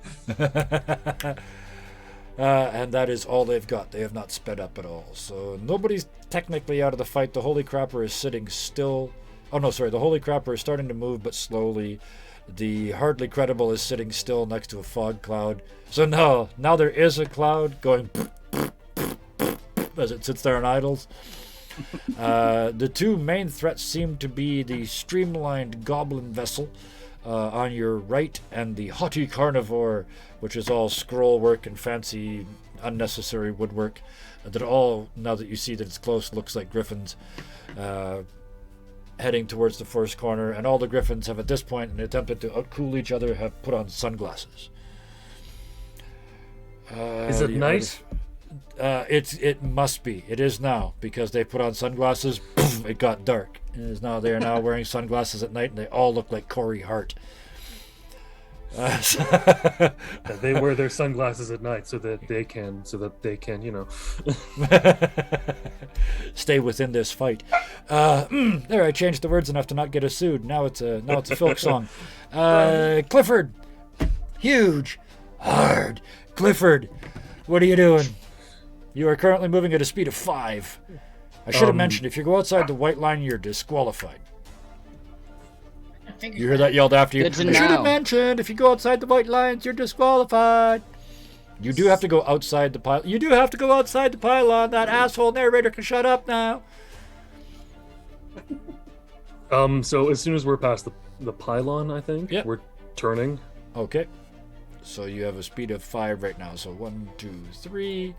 And that is all they've got. They have not sped up at all. So nobody's technically out of the fight. The Holy Crapper is sitting still. Oh, no, sorry. The Holy Crapper is starting to move, but slowly. The Hardly Credible is sitting still next to a fog cloud. So now there is a cloud going as it sits there and idles. The 2 main threats seem to be the streamlined goblin vessel on your right and the haughty carnivore, which is all scroll work and fancy unnecessary woodwork that all, now that you see that it's close, looks like griffins heading towards the first corner. And all the griffins have at this point, in attempted to outcool each other, have put on sunglasses. Is it night? It must be. It is now, because they put on sunglasses. It got dark. It is now. They are now wearing sunglasses at night, and they all look like Corey Hart. They wear their sunglasses at night so that they can, stay within this fight. There, I changed the words enough to not get us sued. Now it's a folk song. Clifford, huge, hard. Clifford, what are you doing? You are currently moving at a speed of 5. I should have mentioned, if you go outside the white line, you're disqualified. You hear that yelled after you? I should have mentioned, if you go outside the white lines, you're disqualified. You do have to go outside the pylon. You do have to go outside the pylon. That asshole narrator can shut up now. So as soon as we're past the pylon, I think, Yep. we're turning. Okay. So you have a speed of 5 right now. So 1, 2, 3.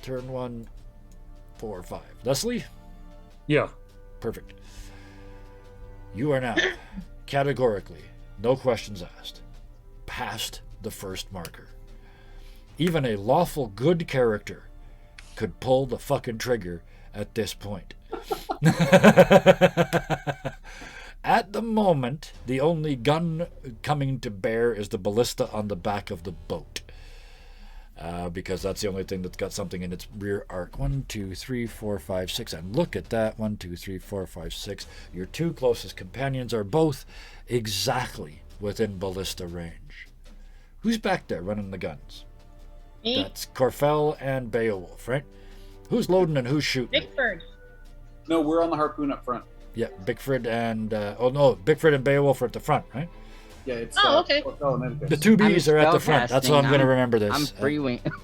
Turn 1, 4, 5. Leslie? Yeah. Perfect. You are now, categorically, no questions asked, past the first marker. Even a lawful good character could pull the fucking trigger at this point. At the moment, the only gun coming to bear is the ballista on the back of the boat. Because that's the only thing that's got something in its rear arc. 1, 2, 3, 4, 5, 6. And look at that. 1, 2, 3, 4, 5, 6. Your 2 closest companions are both exactly within ballista range. Who's back there running the guns? Me? That's Corfell and Beowulf, right? Who's loading and who's shooting? Bickford. No, we're on the harpoon up front. Yeah, Bickford and... Bickford and Beowulf are at the front, right? Yeah, it's... okay. The 2 Bs are at the front. That's how I'm going to remember this. I'm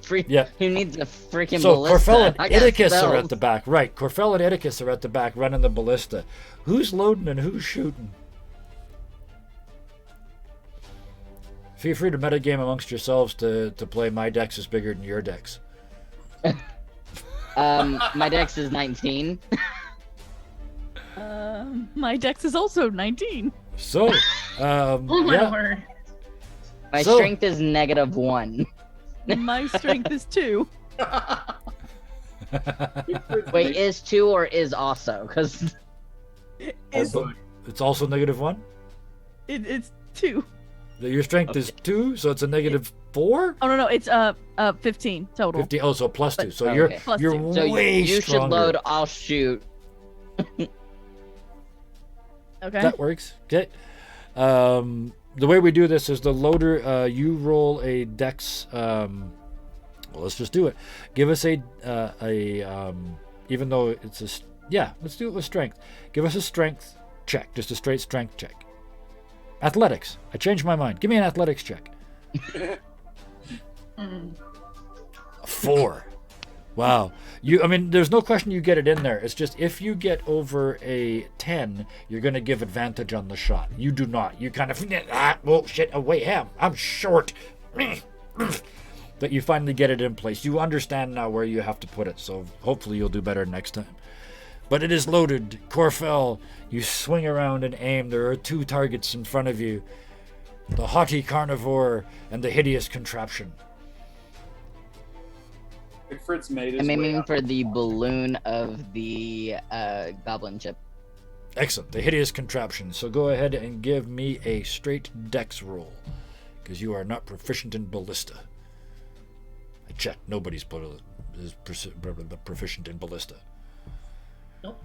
free. Yeah. Who needs a freaking So ballista? Corfell and I got Idicus are spells. at the back. Right, Corfell and Idicus are at the back running the ballista. Who's loading and who's shooting? Feel free to metagame amongst yourselves to play my dex is bigger than your dex. My dex is 19. My dex is also 19. So, Oh my yeah. word. My So- strength is -1. My strength is 2. Wait, is 2 or is also? Because It's, It's also -1? it's 2. Your strength is 2, so it's a -4? Oh no, it's 15 total. 50, oh, so +2. But- So okay. you're Plus you're 2. so way you should stronger. load. I'll shoot. Okay. That works. Okay. The way we do this is the loader, you roll a dex. Well, let's just do it. Give us a even though it's a, let's do it with strength. Give us a strength check, just a straight strength check. Athletics. I changed my mind. Give me an athletics check. 4. Wow. There's no question you get it in there. It's just if you get over a 10, you're going to give advantage on the shot. You do not. You kind of, shit, away, I'm short. But you finally get it in place. You understand now where you have to put it, so hopefully you'll do better next time. But it is loaded. Corfell, you swing around and aim. There are 2 targets in front of you. The haughty carnivore and the hideous contraption. Fritz made his I'm way aiming up. for the balloon of the goblin chip. Excellent. The hideous contraption. So go ahead and give me a straight dex roll, because you are not proficient in ballista. I checked. Nobody's proficient in ballista.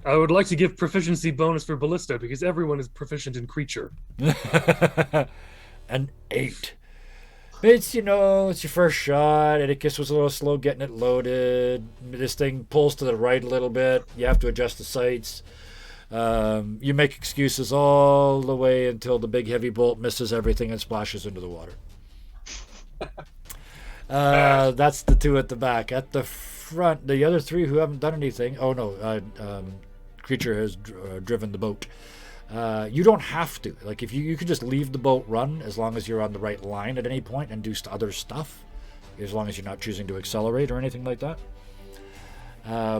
I would like to give proficiency bonus for ballista because everyone is proficient in creature. An 8. It's, it's your first shot. Atticus was a little slow getting it loaded. This thing pulls to the right a little bit. You have to adjust the sights. You make excuses all the way until the big heavy bolt misses everything and splashes into the water. That's the 2 at the back. At the front, the other 3 who haven't done anything. Oh no, creature has driven the boat. You don't have to. Like, if you could just leave the boat run as long as you're on the right line at any point and do other stuff, as long as you're not choosing to accelerate or anything like that.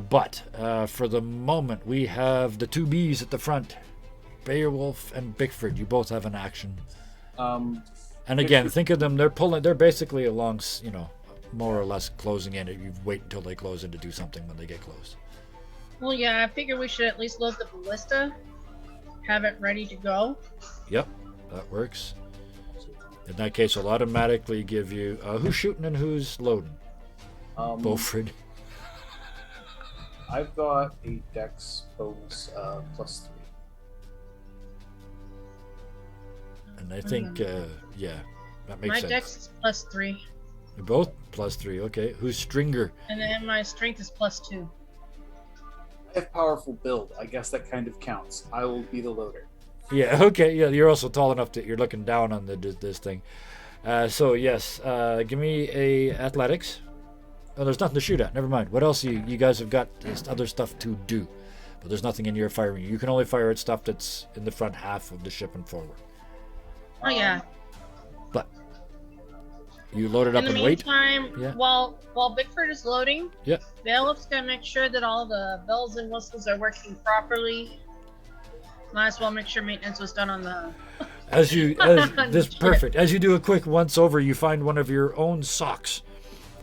But for the moment, we have the 2 Bs at the front, Beowulf and Bickford. You both have an action. And again, think of them. They're basically along, more or less closing in. You wait until they close in to do something when they get close. Well, yeah, I figure we should at least load the ballista, have it ready to go. Yep, that works. In that case, I'll automatically give you who's shooting and who's loading. Beauford. I've got a dex bonus +3. And I think, that makes sense. My dex is +3. You're both +3, okay. Who's Stringer? And then my strength is +2. I have powerful build. I guess that kind of counts. I will be the loader. Yeah, okay. Yeah, you're also tall enough that you're looking down on this thing. So, yes, give me a athletics. Oh, there's nothing to shoot at. Never mind. What else you guys have got? There's other stuff to do. But there's nothing in your firing. You can only fire at stuff that's in the front half of the ship and forward. Oh, yeah. But you load it up and wait. In the meantime, while Bickford is loading, Beowulf's going to make sure that all the bells and whistles are working properly. Might as well make sure maintenance was done on the... Perfect. As you do a quick once-over, you find one of your own socks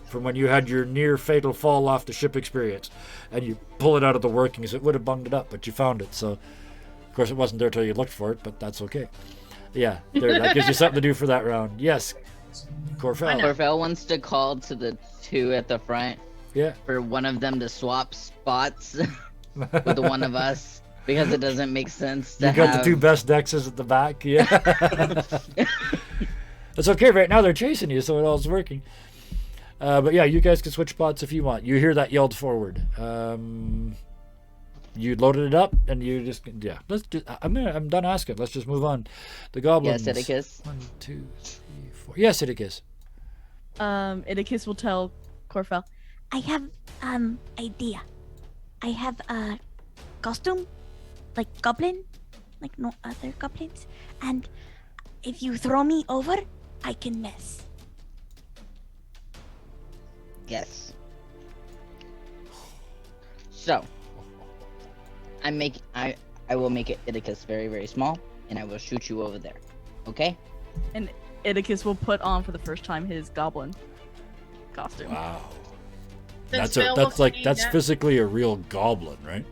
from when you had your near-fatal fall off the ship experience. And you pull it out of the workings. It would have bunged it up, but you found it. So, of course, it wasn't there till you looked for it, but that's okay. Yeah, that gives you something to do for that round. Yes, Corfell. Corfell wants to call to the 2 at the front. Yeah. For one of them to swap spots with one of us, because it doesn't make sense to You got the 2 best dexes at the back. Yeah. It's okay. Right now they're chasing you, so it all's working. But yeah, you guys can switch spots if you want. You hear that yelled forward. You loaded it up, and you just Let's do. I'm done asking. Let's just move on. The goblins. Yes, Atticus. 1, 2, 3, 4. Yes, Atticus. Atticus will tell Corfell, I have idea. I have a costume, like goblin, like no other goblins, and if you throw me over, I can miss. Yes. So, I will make it Atticus very, very small, and I will shoot you over there. Okay? And Atticus will put on for the first time his goblin costume. Wow. That's physically a real goblin, right?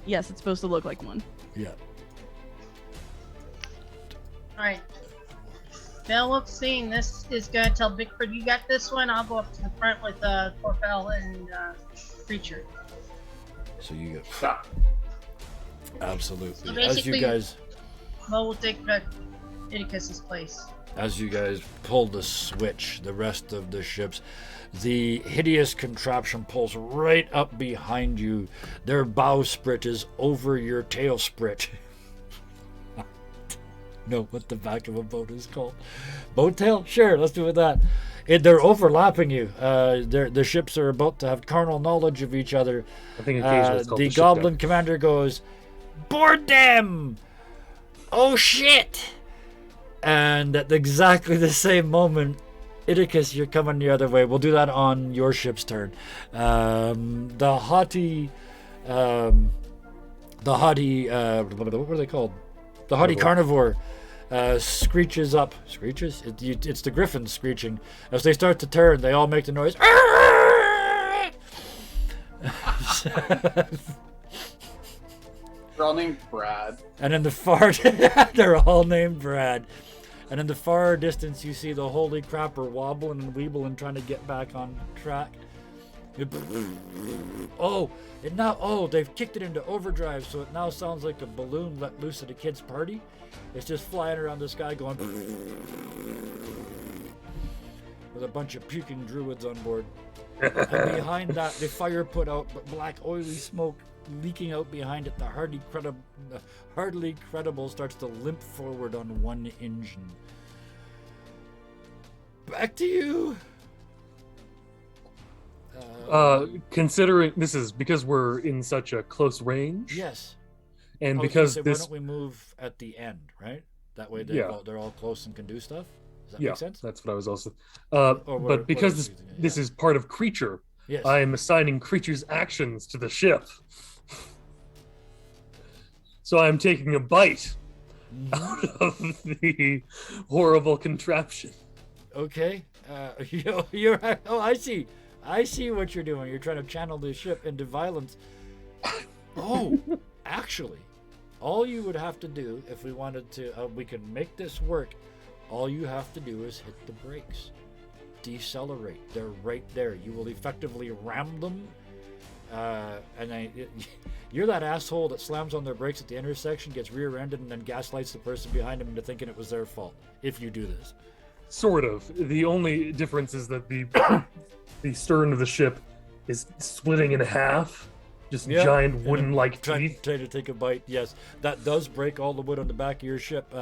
Yes, it's supposed to look like one. Yeah. Alright. Beowulf, seeing this, is going to tell Bickford, you got this one. I'll go up to the front with Corfell and Creature. So you get... Stop. Absolutely. So As you guys... Mo will take Atticus's place. As you guys pull the switch, the rest of the ships, the hideous contraption pulls right up behind you. Their bowsprit is over your tailsprit. Know what the back of a boat is called? Boat tail? Sure, let's do it that. They're overlapping you. The ships are about to have carnal knowledge of each other. I think occasionally it's called the goblin commander goes, "Board them! Oh shit!" And at exactly the same moment, Atticus, you're coming the other way. We'll do that on your ship's turn. The haughty, what were they called? The haughty carnivore screeches up. Screeches? It's the griffins screeching. As they start to turn, they all make the noise. They're all named Brad. And in the far, they're all named Brad. And in the far distance, you see the holy crapper wobbling and weebling, trying to get back on track. Oh, they've kicked it into overdrive, so it now sounds like a balloon let loose at a kid's party. It's just flying around the sky going with a bunch of puking druids on board. And behind that, the fire put out, but black oily smoke leaking out behind it. The hardly credible starts to limp forward on one engine. Back to you. Considering this is because we're in such a close range. Yes. And because why this, don't we move at the end, right? That way they're all close and can do stuff. Does that make sense? That's what I was also. But because this is part of creature, yes. I am assigning creature's actions to the ship. So I'm taking a bite out of the horrible contraption. Okay. You're. Oh, I see. I see what you're doing. You're trying to channel the ship into violence. Oh, actually, all you would have to do if we wanted to, we can make this work. All you have to do is hit the brakes. Decelerate. They're right there. You will effectively ram them. You're that asshole that slams on their brakes at the intersection, gets rear-ended, and then gaslights the person behind him into thinking it was their fault. If you do this. Sort of. The only difference is that the stern of the ship is splitting in half. Just giant wooden-like teeth. Trying to take a bite. Yes, that does break all the wood on the back of your ship.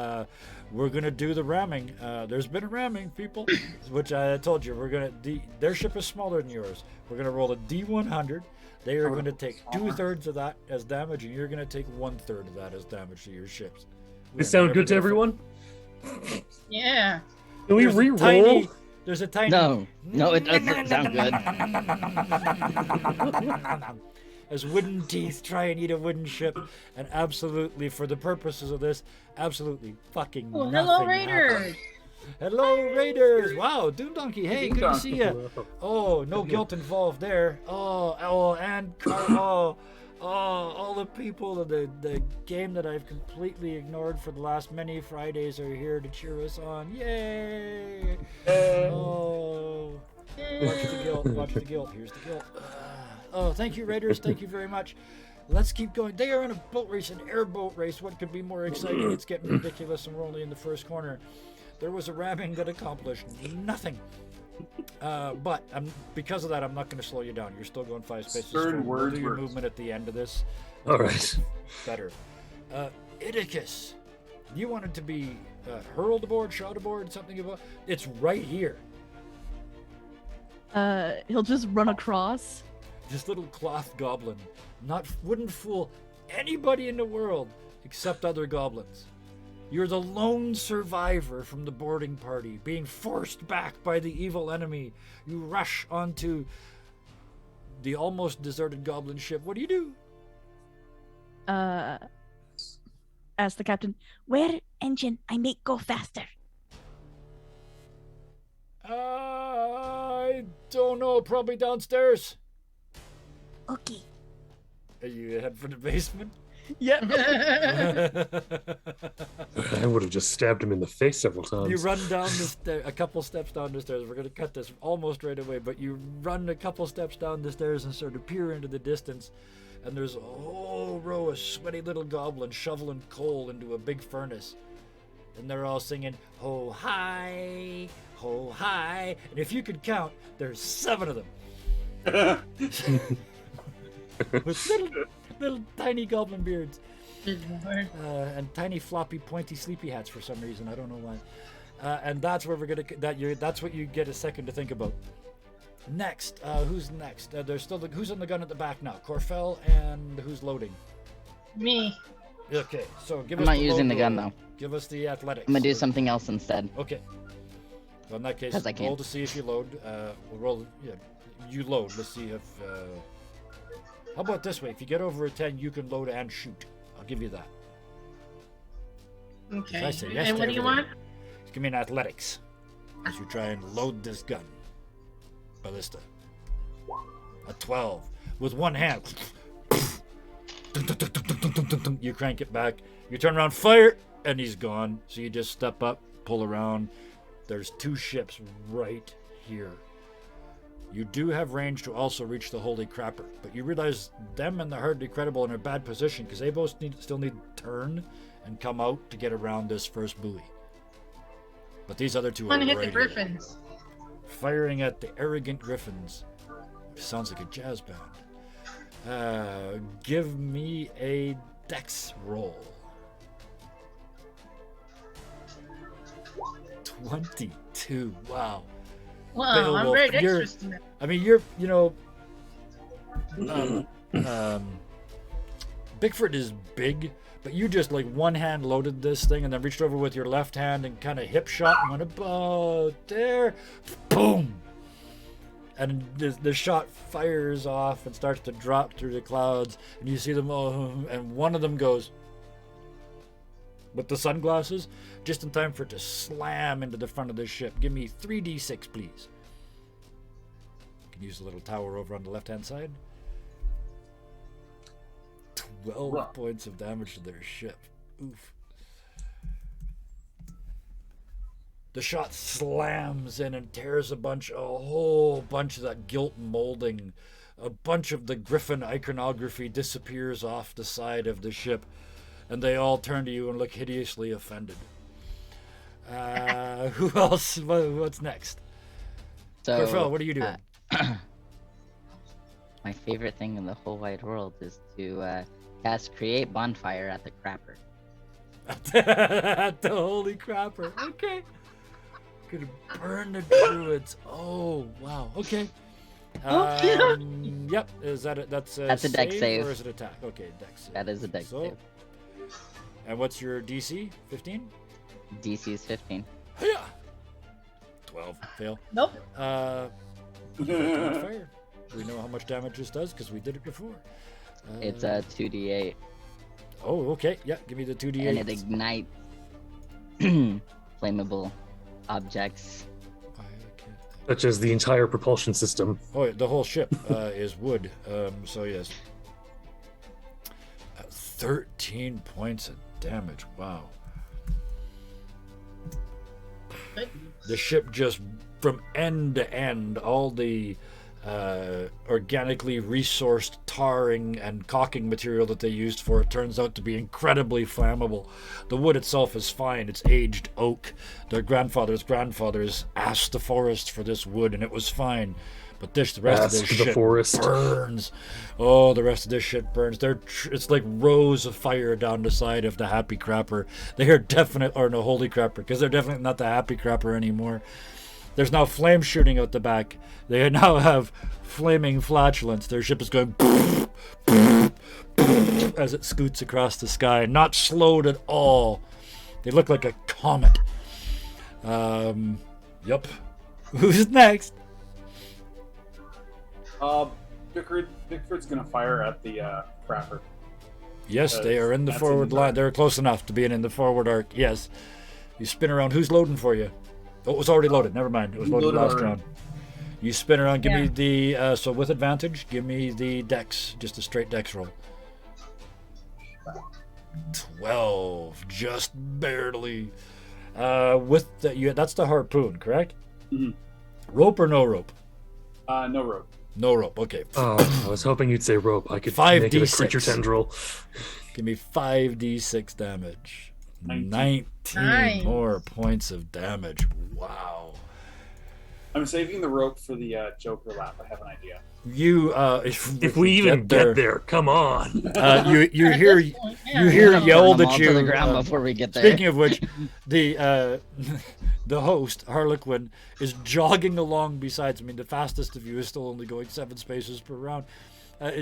We're gonna do the ramming. There's been a ramming, people, which I told you. Their ship is smaller than yours. We're gonna roll a D100. They are going to take 2/3 of that as damage, and you're going to take 1/3 of that as damage to your ships. This sound good to everyone? Yeah. Can we re-roll? There's a tiny. No, it doesn't sound good. As wooden teeth try and eat a wooden ship, and absolutely, for the purposes of this, absolutely fucking nothing. Hello, Raiders! Happens. Hello, Raiders! Wow, Doom Donkey, hey, good to see you. Oh, no guilt involved there. All the people of the game that I've completely ignored for the last many Fridays are here to cheer us on. Yay! Oh, watch the guilt, watch the guilt. Here's the guilt. Thank you, Raiders. Thank you very much. Let's keep going. They are in a boat race, an airboat race. What could be more exciting? It's getting ridiculous, and we're only in the first corner. There was a ramming that accomplished nothing. But because of that, I'm not going to slow you down. You're still going 5 spaces forward. We'll do your movement at the end of this. All right. Better. Idicus, you wanted to be hurled aboard, shot aboard, something about. It's right here. He'll just run across. This little cloth goblin wouldn't fool anybody in the world except other goblins. You're the lone survivor from the boarding party, being forced back by the evil enemy. You rush onto the almost deserted goblin ship. What do? Ask the captain. Where engine? I make go faster. I don't know. Probably downstairs. Okay. Are you head for the basement? Yep. I would have just stabbed him in the face several times. You run down the stairs, a couple steps down the stairs. We're going to cut this almost right away, but you run a couple steps down the stairs and sort of peer into the distance, and there's a whole row of sweaty little goblins shoveling coal into a big furnace. And they're all singing, ho hi, and if you could count, there's 7 of them. With little tiny goblin beards. And tiny floppy pointy sleepy hats for some reason. I don't know why. And that's where we're gonna. That's what you get a second to think about. Next, who's next? There's still who's on the gun at the back now? Corfell, and who's loading? Me. Okay, so give I'm us. not the using the load gun roll. though. Give us the athletics. I'm gonna do something else instead. Okay. So in that case, 'Cause I can. roll to see if you load. We'll roll. Yeah, you load. Let's see if. How about this way? If you get over a 10, you can load and shoot. I'll give you that. Okay. I say yes And to what do you everything. want? Just give me an athletics as you try and load this gun. Ballista. A 12 with one hand. You crank it back. You turn around, fire, and he's gone. So you just step up, pull around. There's 2 ships right here. You do have range to also reach the Holy Crapper, but you realize them and the Hardly Credible are in a bad position because they both still need to turn and come out to get around this first buoy. But these other 2 are hit right the Griffins. here. Firing at the arrogant Griffins. Sounds like a jazz band. Give me a dex roll. 22. Wow. Wow, I'm very dexterous. I mean, you're, Bigfoot is big, but you just like one hand loaded this thing and then reached over with your left hand and kind of hip shot and went about there. Boom! And the shot fires off and starts to drop through the clouds, and you see them all, and one of them goes with the sunglasses just in time for it to slam into the front of the ship. Give me 3d6, please. You can use the little tower over on the left-hand side. 12 points of damage to their ship. Oof. The shot slams in and tears a whole bunch of that gilt molding. A bunch of the griffin iconography disappears off the side of the ship, and they all turn to you and look hideously offended. Who else? What's next? So, Corfell, what are you doing? My favorite thing in the whole wide world is to cast Create Bonfire at the Crapper. At the Holy Crapper. Okay. Gonna burn the druids. Oh, wow. Okay. Yep. Is that it? That's a dex save. Or is it attack? Okay, dex save. That is a dex save. And what's your DC? 15? DC is 15. Yeah. 12. Fail. Nope. Fire. We know how much damage this does because we did it before. It's a 2d8. Oh, okay. Yeah, give me the 2d8. And it ignites flammable objects. Such as the entire propulsion system. Oh, the whole ship is wood. So yes. 13 points of damage. Wow. The ship just from end to end, all the organically resourced tarring and caulking material that they used for it turns out to be incredibly flammable. The wood itself is fine. It's aged oak. Their grandfathers asked the forest for this wood and it was fine. But the rest of this shit burns. Oh, the rest of this shit burns. It's like rows of fire down the side of the Happy Crapper. They are Holy Crapper, because they're definitely not the Happy Crapper anymore. There's now flame shooting out the back. They now have flaming flatulence. Their ship is going as it scoots across the sky. Not slowed at all. They look like a comet. Yep. Who's next? Bickford's gonna fire at the Crapper. Yes, they are in the forward line. They're close enough to being in the forward arc. Yes. You spin around. Who's loading for you? Oh, it was already loaded. Never mind. It was loaded last round. You spin around. Give me the... so with advantage, give me the dex. Just a straight dex roll. 12. Just barely. That's the harpoon, correct? Mm-hmm. Rope or no rope? No rope. No rope. Okay. Oh, I was hoping you'd say rope. I could 5d6. make it a creature tendril. Give me 5d6 damage. 19 Nice. more points of damage. Wow. I'm saving the rope for the Joker lap. I have an idea. You, if we even get there, come on. You hear yelled at you. To the ground before we get there. Speaking of which, the host Harlequin is jogging along besides. I mean, the fastest of you is still only going 7 spaces per round.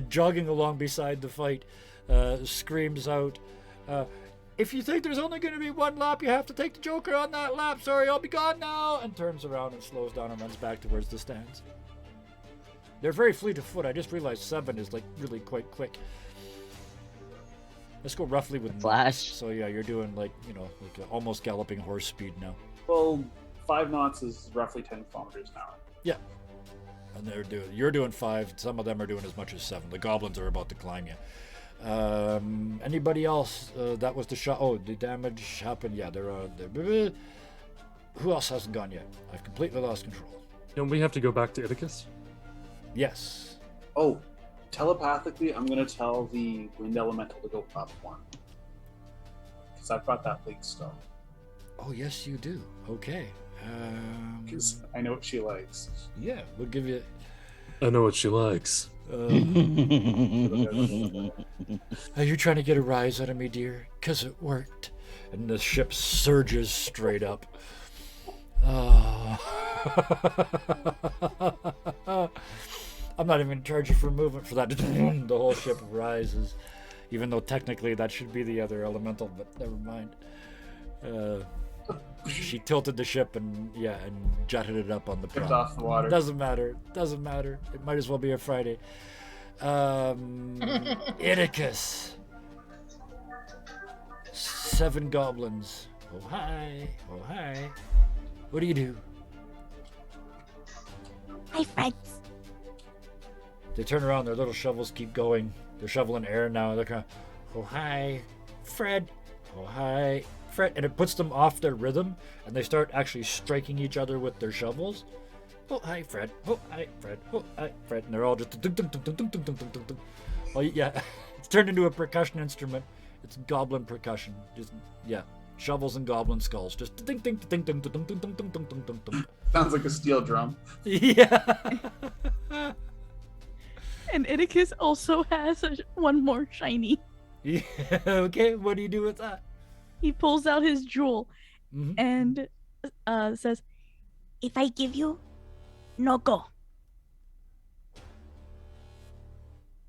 Jogging along beside the fight, screams out, "If you think there's only going to be one lap, you have to take the Joker on that lap. Sorry, I'll be gone now." And turns around and slows down and runs back towards the stands. They're very fleet of foot. I just realized 7 is like really quite quick. Let's go roughly with Flash. knots. So yeah, you're doing like almost galloping horse speed now. Well, 5 knots is roughly 10 kilometers an hour. Yeah. And you're doing 5. Some of them are doing as much as 7. The goblins are about to climb you. Anybody else? That was the shot. Oh, the damage happened. Yeah, they're. Who else hasn't gone yet? I've completely lost control. Don't we have to go back to Iticus? Yes. Oh, telepathically, I'm gonna tell the wind elemental to go up one. Because I've got that big stuff. Oh, yes, you do. Okay. Because I know what she likes. Yeah, we'll give you. I know what she likes. Are you trying to get a rise out of me, dear? Because it worked. And the ship surges straight up. I'm not even going to charge you for movement for that. The whole ship rises. Even though technically that should be the other elemental, but never mind. She tilted the ship and jetted it up on the Tipped prow. off the water. Doesn't matter. It might as well be a Friday. Iticus. 7 goblins. Oh hi. Oh hi. What do you do? Hi, friends. They turn around, their little shovels keep going. They're shoveling air now. They're kind of, oh hi, Fred. Oh hi, Fred. And it puts them off their rhythm, and they start actually striking each other with their shovels. Oh hi, Fred. Oh hi, Fred. Oh hi, Fred. And they're all just dunk, dunk, dunk, dunk, dunk, dunk, dunk, dunk, dunk. Well, yeah, it's turned into a percussion instrument. It's goblin percussion. Just shovels and goblin skulls. Just ding, ding, ding, ding, ding, ding, ding, ding, ding, ding, ding, ding. Sounds like a steel drum. Yeah. And Iticus also has one more shiny. Yeah. Okay, what do you do with that? He pulls out his jewel and says, If I give you, no go.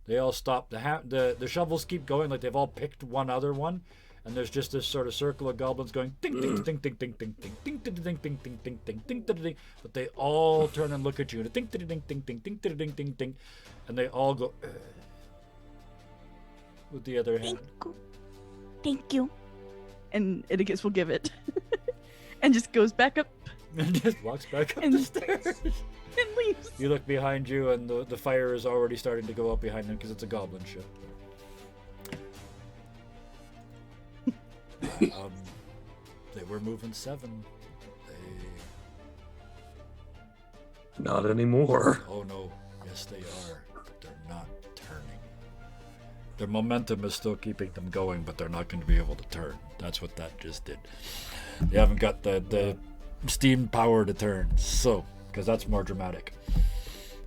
They all stop. The shovels keep going like they've all picked one other one, and there's just this sort of circle of goblins going ding ding ding ding ding ding ding ding ding ding ding ding ding ding ding ding ding. But they all turn and look at you and ding ding ding ding ding ding ding ding ding ding, and they all go with the other hand. Thank you. and Iticus will give it. And just goes back up And just walks back up and the stairs. and leaves. You look behind you, and the fire is already starting to go up behind them because it's a goblin ship. They were moving 7. Not anymore. Oh no, yes they are, but they're not turning. Their momentum is still keeping them going, but they're not going to be able to turn. That's what that just did. They haven't got the steam power to turn, so because that's more dramatic.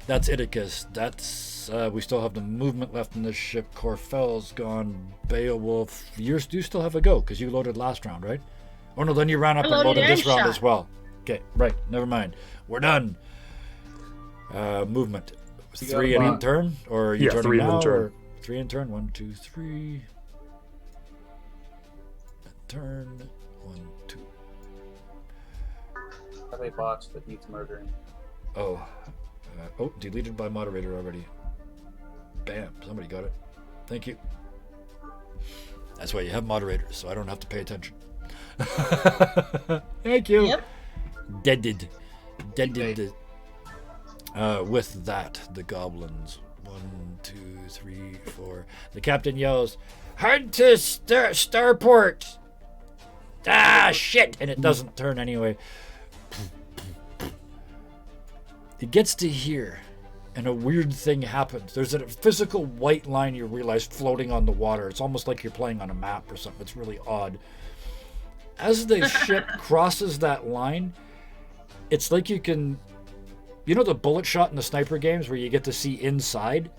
That's Iticus. That's we still have the movement left in this ship. Corfel's gone. Beowulf, you still have a go because you loaded last round, right? Oh no, then you ran up and loaded this round as well. Okay, right. Never mind. We're done. Movement. 3 in turn, or are you turning 3 now? in turn. Or 3 in turn. 1, 2, 3. Turn. 1, 2. Have a box that needs murdering. Oh. Deleted by moderator already. Bam. Somebody got it. Thank you. That's why you have moderators, so I don't have to pay attention. Thank you. Yep. Deaded. With that, the goblins. 1, 2, 3, 4. The captain yells, "Hard to starport!" Ah, shit! And it doesn't turn anyway. It gets to here, and a weird thing happens. There's a physical white line you realize floating on the water. It's almost like you're playing on a map or something. It's really odd. As the ship crosses that line, it's like you can... You know the bullet shot in the sniper games where you get to see inside?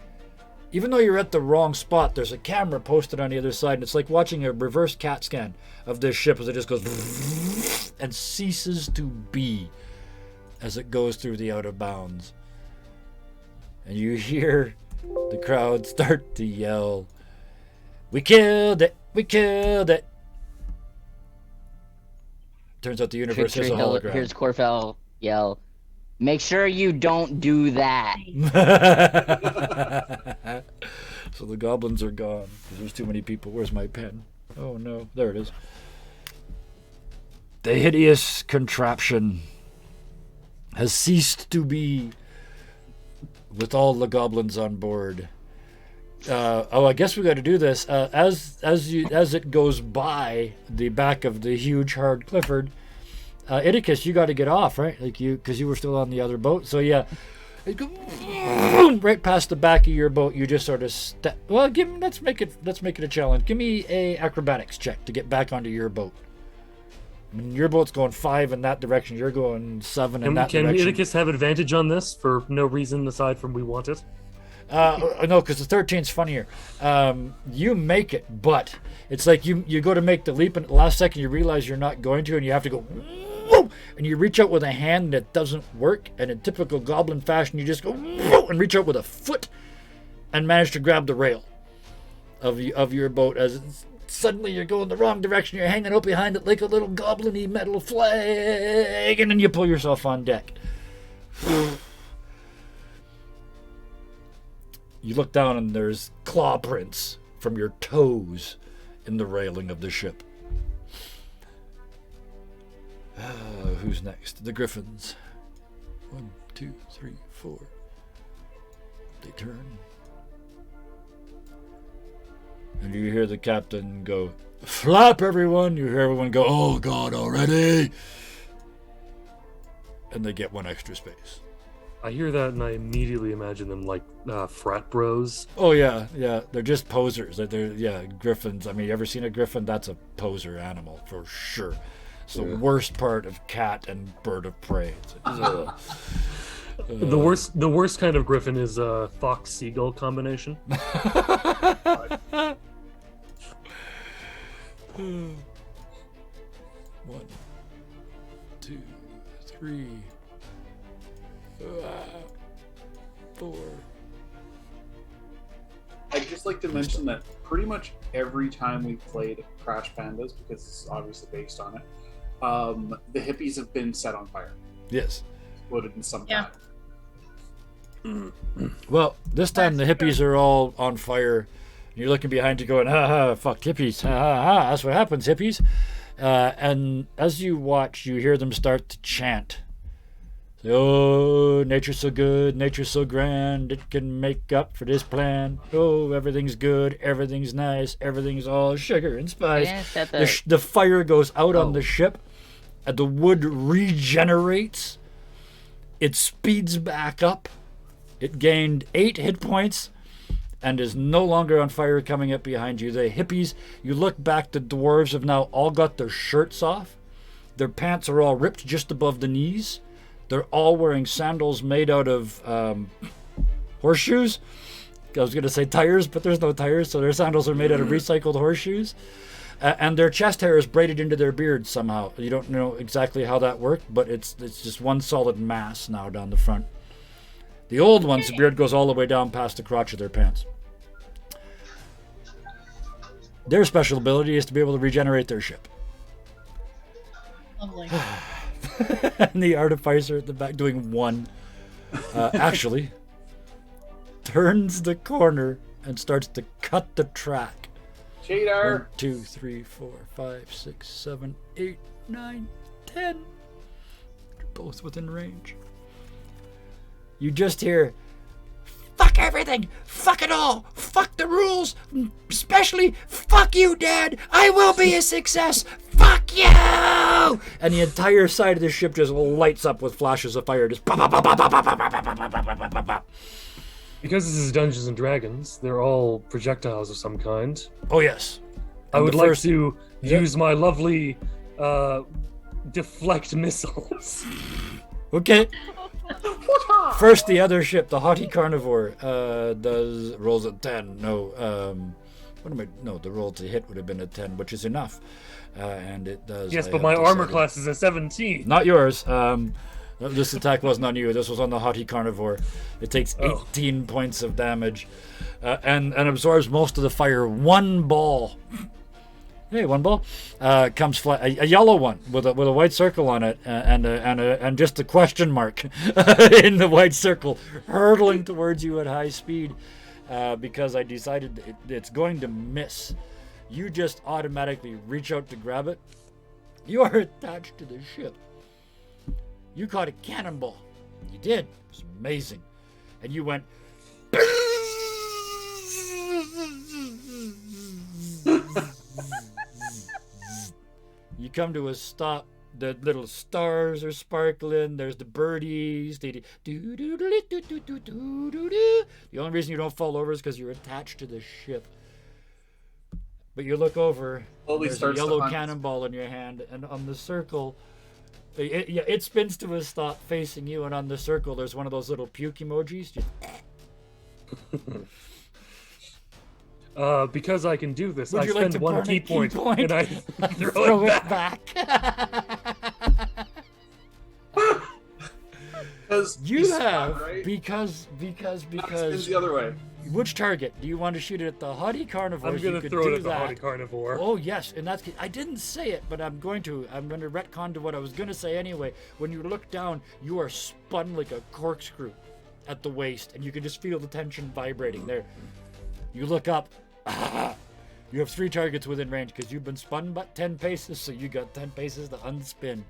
Even though you're at the wrong spot, there's a camera posted on the other side, and it's like watching a reverse CAT scan of this ship as it just goes and ceases to be as it goes through the out of bounds. And you hear the crowd start to yell, "We killed it! We killed it!" Turns out the universe is a hologram. Here's Corfel yell, "Make sure you don't do that." So the goblins are gone because there's too many people. Where's my pen? Oh no, there it is. The hideous contraption has ceased to be, with all the goblins on board. I guess we got to do this. As it goes by the back of the huge hard Clifford, Iticus, you got to get off, right? Because you were still on the other boat. So yeah, it goes right past the back of your boat. You just sort of step. Well, let's make it a challenge. Give me a acrobatics check to get back onto your boat. I mean, your boat's going 5 in that direction. You're going 7 in that direction. Can Iticus have advantage on this for no reason aside from we want it? No, because the 13's funnier. You make it, but it's like you go to make the leap, and at the last second you realize you're not going to, and you have to go, whoa, and you reach out with a hand, and it doesn't work. And in typical goblin fashion, you just go, whoa, and reach out with a foot, and manage to grab the rail of your boat as suddenly you're going the wrong direction. You're hanging out behind it like a little goblin-y metal flag, and then you pull yourself on deck. You look down and there's claw prints from your toes in the railing of the ship. Who's next? The Griffins. 1, 2, 3, 4. They turn. And you hear the captain go, "Flap, everyone!" You hear everyone go, "Oh God, already!" And they get 1 extra space. I hear that and I immediately imagine them like frat bros. Oh yeah, they're just posers. They're griffins. I mean, you ever seen a griffin? That's a poser animal for sure. It's the worst part of cat and bird of prey. The worst kind of griffin is a fox seagull combination. 1, 2, 3, 4. I'd just like to mention that pretty much every time we've played Crash Pandas, because it's obviously based on it, the hippies have been set on fire. Yes. Exploded in some Yeah. time. Well, this time the hippies are all on fire. You're looking behind you going, ha ha, fuck hippies, ha ha ha, that's what happens, hippies. And as you watch, you hear them start to chant. Oh, nature's so good, nature's so grand, it can make up for this plan. Oh, everything's good, everything's nice, everything's all sugar and spice. The fire goes out on the ship, and the wood regenerates. It speeds back up. It gained 8 hit points and is no longer on fire coming up behind you. The hippies, you look back, the dwarves have now all got their shirts off. Their pants are all ripped just above the knees. They're all wearing sandals made out of horseshoes. I was going to say tires, but there's no tires, so their sandals are made out of recycled horseshoes. And their chest hair is braided into their beards somehow. You don't know exactly how that worked, but it's just one solid mass now down the front. The old ones, the beard goes all the way down past the crotch of their pants. Their special ability is to be able to regenerate their ship. Lovely. And the artificer at the back doing 1 actually turns the corner and starts to cut the track. Cheater! 1, 2, 3, 4, 5, 6, 7, 8, 9, 10. You're both within range. You just hear, "Fuck everything! Fuck it all! Fuck the rules! Especially, fuck you, Dad! I will be a success! Fuck you!" And the entire side of the ship just lights up with flashes of fire. Just pop, pop, pop, pop, pop, pop, pop, pop, pop, pop, pop, pop, pop. Because this is Dungeons and Dragons, they're all projectiles of some kind. Oh, yes. I would like to use my lovely deflect missiles. Okay. First, the other ship, the Haughty Carnivore, rolls a 10. No, the roll to hit would have been a 10, which is enough. And it does. Yes, but my armor class is a 17. Not yours. This attack wasn't on you. This was on the Haughty Carnivore. It takes 18 points of damage and absorbs most of the fire. 1 ball. Hey, 1 ball comes fly. A yellow one with a white circle on it, and just a question mark in the white circle, hurtling towards you at high speed. Because I decided it's going to miss. You just automatically reach out to grab it. You are attached to the ship. You caught a cannonball. You did. It was amazing. And you went You come to a stop. The little stars are sparkling. There's the birdies. The only reason you don't fall over is because you're attached to the ship. But you look over. There's a yellow cannonball in your hand, and on the circle, it spins to a stop facing you, and on the circle there's one of those little puke emojis. Because I can do this, Would I you like spend to one burn a key key point and I throw it back. You have right? because Spins the other way. which target do you want to shoot it at? The haughty carnivores? I'm gonna you could throw do it at the that. haughty carnivore. Oh yes, and that's I didn't say it, but I'm going to retcon to what I was going to say anyway. When you look down, you are spun like a corkscrew at the waist, and you can just feel the tension vibrating there. You look up. You have 3 targets within range because you've been spun but 10 paces, so you got 10 paces to unspin.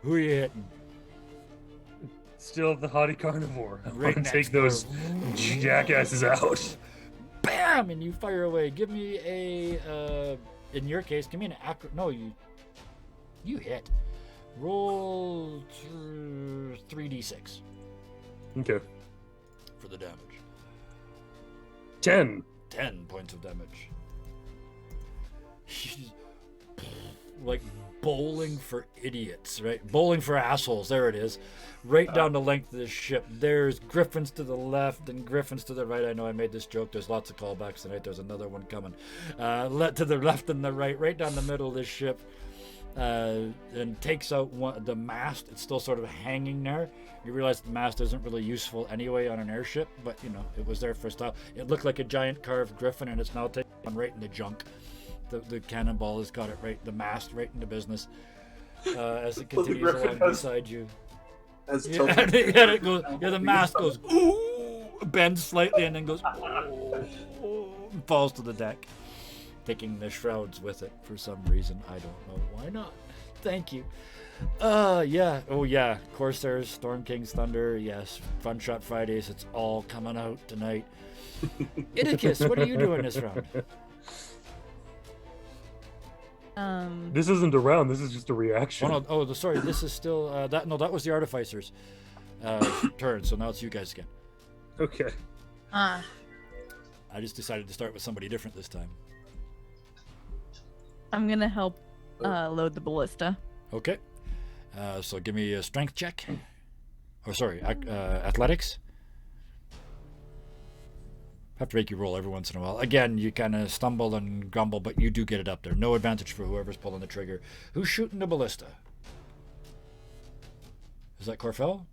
Who are you hitting? Still the haughty carnivore. I'm Right gonna next take those jackasses out. Bam! And you fire away. Give me a, in your case, give me an no, you hit. Roll 3d6 Okay. for the damage. 10. 10 points of damage. Like bowling for idiots, right? Bowling for assholes. There it is. Right down the length of this ship. There's griffins to the left and griffins to the right. I know I made this joke. There's lots of callbacks tonight. There's another one coming. To the left and the right down the middle of this ship. And takes out the mast. It's still sort of hanging there. You realize the mast isn't really useful anyway on an airship, but you know, it was there for a style. It looked like a giant carved griffin, and it's now taken right in the junk. The cannonball has got it right, the mast right into business as it continues along beside you. The mast goes, ooh, bends slightly, and then goes, ooh, and falls to the deck, taking the shrouds with it for some reason. I don't know why not. Thank you. Yeah. Oh, yeah. Corsairs, Storm King's Thunder. Yes. Fun Shot Fridays. It's all coming out tonight. Idicus, what are you doing this round? This isn't a round. This is just a reaction. Sorry. This is still that. No, that was the Artificer's turn. So now it's you guys again. Okay. I just decided to start with somebody different this time. I'm gonna help load the ballista. Okay. So give me a strength check. Oh, sorry, athletics. Have to make you roll every once in a while. Again, you kind of stumble and grumble, but you do get it up there. No advantage for whoever's pulling the trigger. Who's shooting the ballista? Is that Corfell?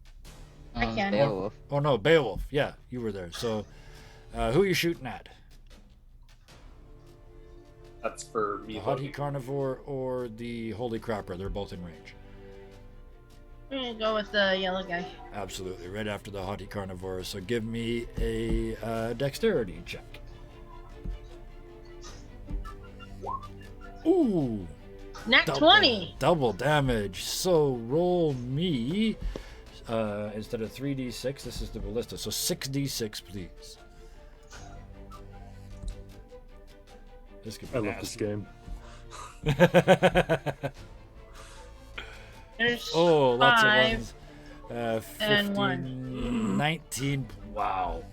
I can. Beowulf. Oh no, Beowulf. Yeah, you were there. So, who are you shooting at? That's for me. The Haughty Carnivore or the Holy Crapper? They're both in range. I'm gonna go with the yellow guy. Absolutely, right after the Haughty Carnivore. So give me a dexterity check. Ooh! Nat 20! Double damage. So roll me, instead of 3d6, this is the ballista. So 6d6, please. This could be I love this game. There's lots 5 of ones. 15, and 1. 19. Wow.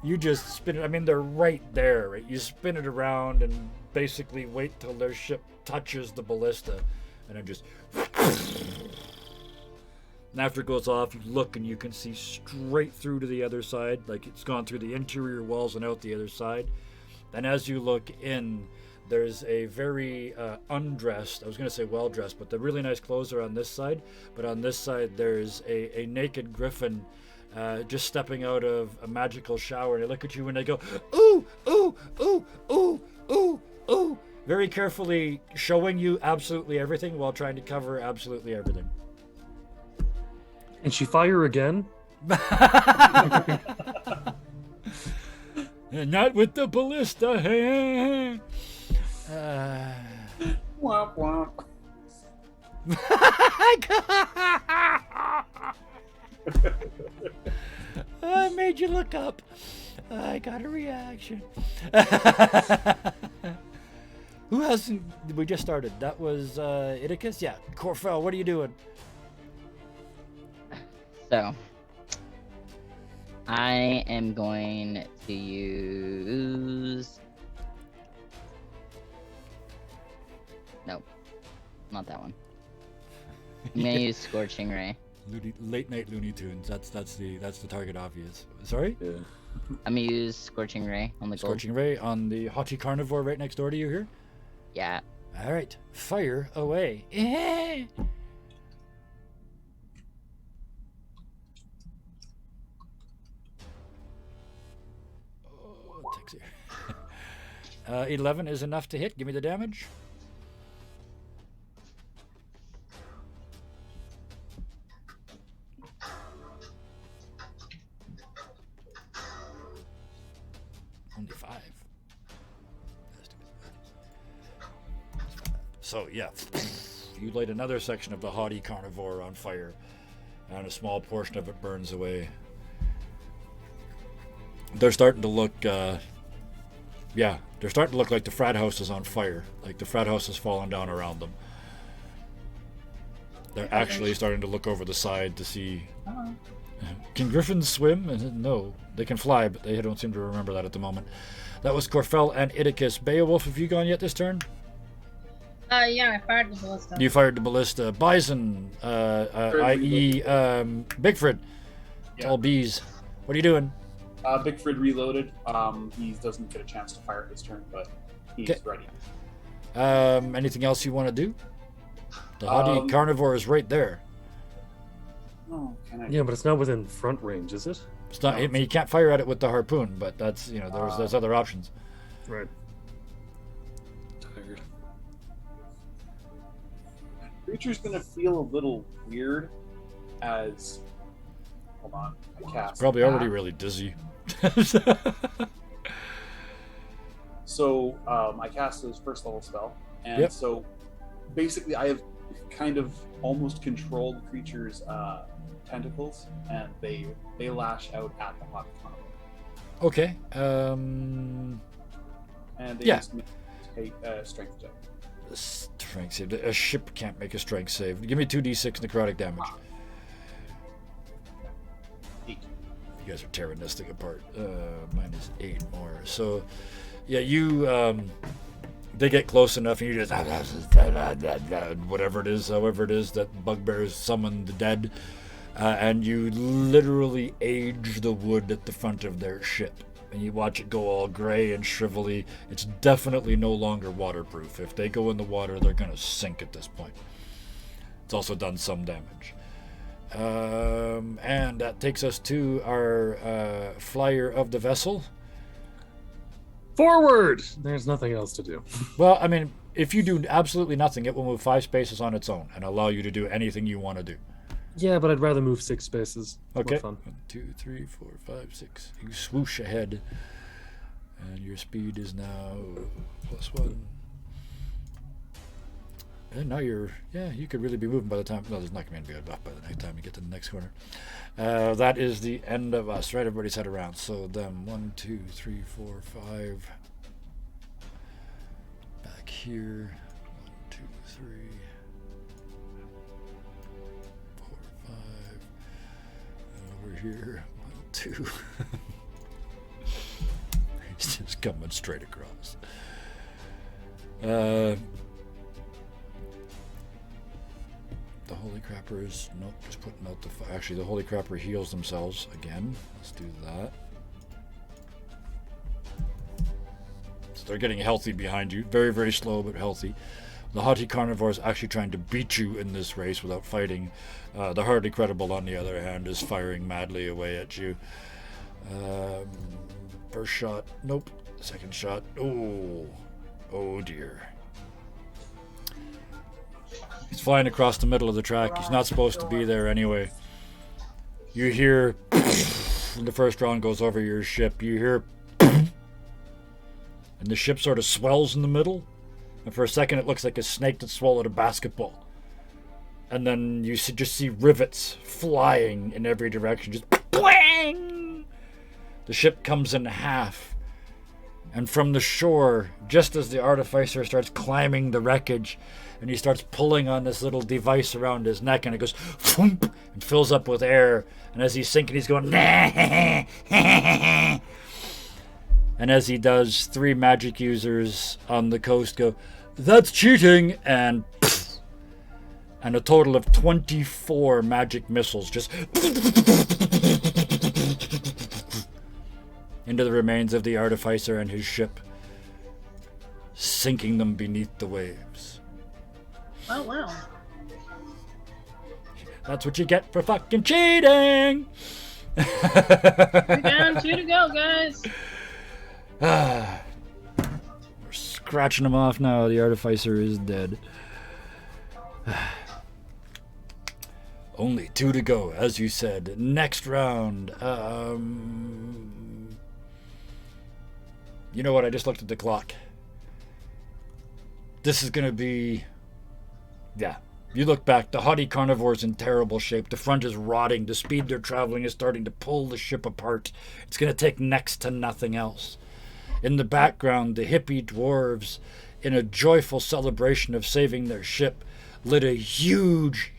You just spin it. I mean, they're right there, right? You spin it around and basically wait till their ship touches the ballista, and then just. And after it goes off, you look and you can see straight through to the other side, like it's gone through the interior walls and out the other side. And as you look in, there's a very undressed, I was going to say well-dressed, but the really nice clothes are on this side. But on this side, there's a naked griffin just stepping out of a magical shower. And they look at you and they go, ooh, ooh, ooh, ooh, ooh, ooh. Very carefully showing you absolutely everything while trying to cover absolutely everything. And she fire again? And not with the ballista. Womp womp. I made you look up. I got a reaction. Who hasn't? We just started. That was Idicus? Yeah. Corfell, what are you doing? So, I am going to use... Nope. Not that one. I'm going to use Scorching Ray. Late night Looney Tunes. That's the target obvious. Sorry? Yeah. I'm going to use Scorching Ray on the gold. Scorching Ray on the Haughty Carnivore right next door to you here? Yeah. All right. Fire away. Oh, takes it. 11 is enough to hit. Give me the damage. Only 5. So yeah, you light another section of the Haughty Carnivore on fire, and a small portion of it burns away. They're starting to look, they're starting to look like the frat house is on fire, like the frat house is falling down around them. They're actually starting to look over the side to see. Can griffins swim? No, they can fly, but they don't seem to remember that at the moment. That was Corfell and Idicus. Beowulf, have you gone yet this turn? Yeah, I fired the ballista. You fired the ballista. Bison, i.e. Bigford. It's all bees. What are you doing? Bigford reloaded. He doesn't get a chance to fire this turn, but he's ready. Anything else you want to do? The Haughty Carnivore is right there. Oh, can I? Yeah, but it's not within front range, is it? It's not. I mean, you can't fire at it with the harpoon, but that's there's other options. Right. Tired. Creature's gonna feel a little weird as. Hold on, I cast. Probably already really dizzy. So I cast his first level spell, and so basically I have kind of almost controlled the creature's tentacles, and they lash out at the Haughty Carnivore. Okay. And they just make a strength check. Strength save. A ship can't make a strength save. Give me 2d6 necrotic damage. 8. You guys are tearing this thing apart. Mine is 8 more. So, yeah, you they get close enough, and you just whatever it is, however it is that bugbears summon the dead, and you literally age the wood at the front of their ship. And you watch it go all gray and shrivelly. It's definitely no longer waterproof. If they go in the water, they're going to sink at this point. It's also done some damage. And that takes us to our flyer of the vessel. Forward! There's nothing else to do. Well, I mean, if you do absolutely nothing, it will move 5 spaces on its own and allow you to do anything you want to do. Yeah, but I'd rather move 6 spaces. Okay. More fun. 1, 2, 3, 4, 5, 6. You swoosh ahead, and your speed is now +1. And now you could really be moving by the time. No, there's not going to be enough by the next time you get to the next corner. That is the end of us, right? Everybody's head around. So them 1, 2, 3, 4, 5. Back here. 1, 2, 3. 4, 5. Over here. 1, 2. He's just coming straight across. The Holy Crappers, nope, just putting out the actually the Holy Crapper heals themselves again. Let's do that. So they're getting healthy behind you. Very, very slow, but healthy. The Haughty Carnivore is actually trying to beat you in this race without fighting. The Hardly Credible, on the other hand, is firing madly away at you. First shot, nope. Second shot, oh dear. He's flying across the middle of the track. He's not supposed to be there anyway. You hear when the first round goes over your ship. You hear and the ship sort of swells in the middle. And for a second it looks like a snake that swallowed a basketball. And then you just see rivets flying in every direction. Just bang! the ship comes in half. And from the shore, just as the artificer starts climbing the wreckage, and he starts pulling on this little device around his neck, and it goes thump, and fills up with air. And as he's sinking, he's going, and as he does, 3 magic users on the coast go, "That's cheating!" And a total of 24 magic missiles just into the remains of the artificer and his ship, sinking them beneath the waves. Oh, wow. That's what you get for fucking cheating! We're down 2 to go, guys. We're scratching them off now. The artificer is dead. Only 2 to go, as you said. Next round. You know what? I just looked at the clock. This is going to be... Yeah. You look back, the haughty carnivore's in terrible shape. The front is rotting. The speed they're traveling is starting to pull the ship apart. It's going to take next to nothing else. In the background, the hippie dwarves, in a joyful celebration of saving their ship, lit a huge,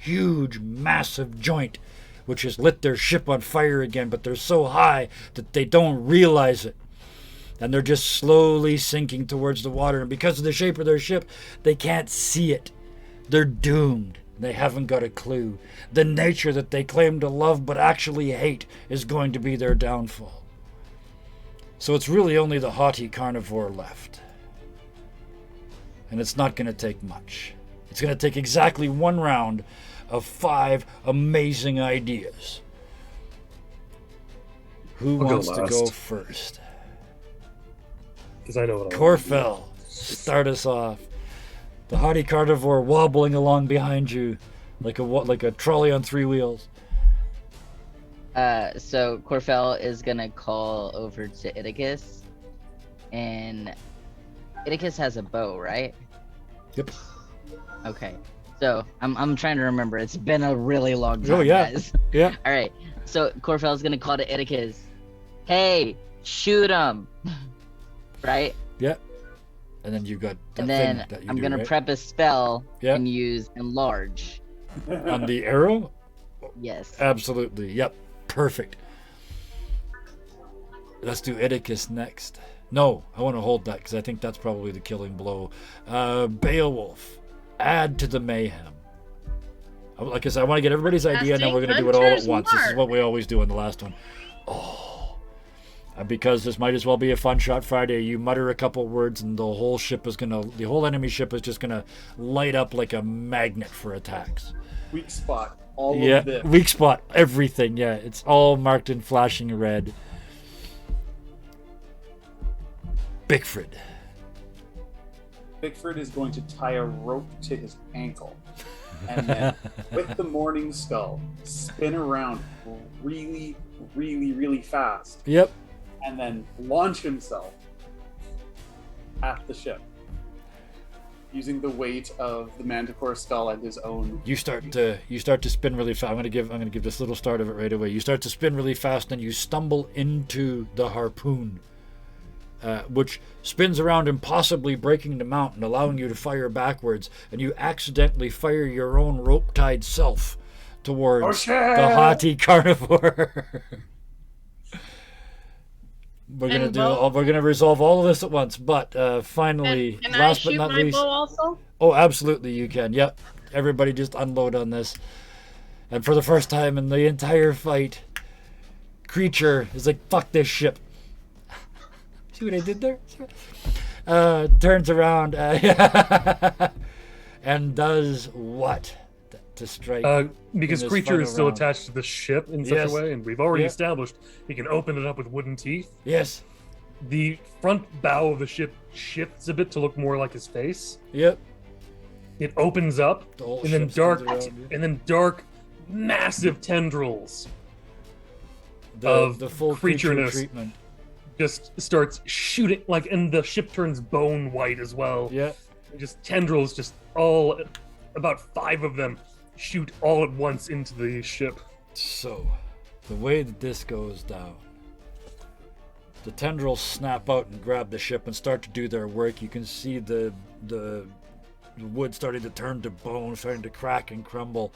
massive joint, which has lit their ship on fire again, but they're so high that they don't realize it. And they're just slowly sinking towards the water. And because of the shape of their ship, they can't see it. They're doomed. They haven't got a clue. The nature that they claim to love but actually hate is going to be their downfall. So it's really only the haughty carnivore left. And it's not going to take much. It's going to take exactly 1 round of 5 amazing ideas. Who wants to go first? Because I know what Corfell, start us off. The haughty carnivore wobbling along behind you like a trolley on 3 wheels. So Corfell is gonna call over to Iticus, and Iticus has a bow, right? Yep. Okay. So I'm trying to remember. It's been a really long time, Oh yeah. guys. Yeah. All right. So Corfell's gonna call to Iticus. Hey, shoot him! Right? Yeah. And then you got that And then thing that you I'm do, gonna right? prep a spell Yeah. and use enlarge. On the arrow? Yes. Absolutely. Yep. Perfect. Let's do Iticus next. No, I want to hold that because I think that's probably the killing blow. Beowulf, add to the mayhem. Like I said, I want to get everybody's idea, and then we're going to do it all at once. This is what we always do in the last one. Oh. And because this might as well be a fun shot Friday, you mutter a couple words, and the whole enemy ship is just going to light up like a magnet for attacks. Weak spot. All Yeah, of this. weak spot, everything. Yeah, it's all marked in flashing red. Bigford. Bigford is going to tie a rope to his ankle, and then with the morning skull, spin around really, really fast, Yep. and then launch himself at the ship, using the weight of the manticore skull and his own. You start to spin really fast. I'm gonna give this little start of it right away. You start to spin really fast, and you stumble into the harpoon, which spins around, impossibly breaking the mountain, allowing you to fire backwards, and you accidentally fire your own rope-tied self towards the haughty carnivore. We're gonna resolve all of this at once, but finally, Can last I but not shoot my least. bow also? Oh, absolutely, you can. Yep. Everybody just unload on this. And for the first time in the entire fight, Creature is like, fuck this ship. See what I did there? Turns around and does what to strike? Because in this Creature is final still round. attached to the ship in such Yes. a way, and we've already Yeah. established he can open it up with wooden teeth. Yes. The front bow of the ship shifts a bit to look more like his face. Yep. It opens up, The whole and then ship spins around, dark, massive tendrils The of full creature creatureness. treatment. just starts shooting, and the ship turns bone white as well. Yeah. Just tendrils, just all, about 5 of them, shoot all at once into the ship. So, the way that this goes down The tendrils snap out and grab the ship and start to do their work. You can see the wood starting to turn to bone, starting to crack and crumble.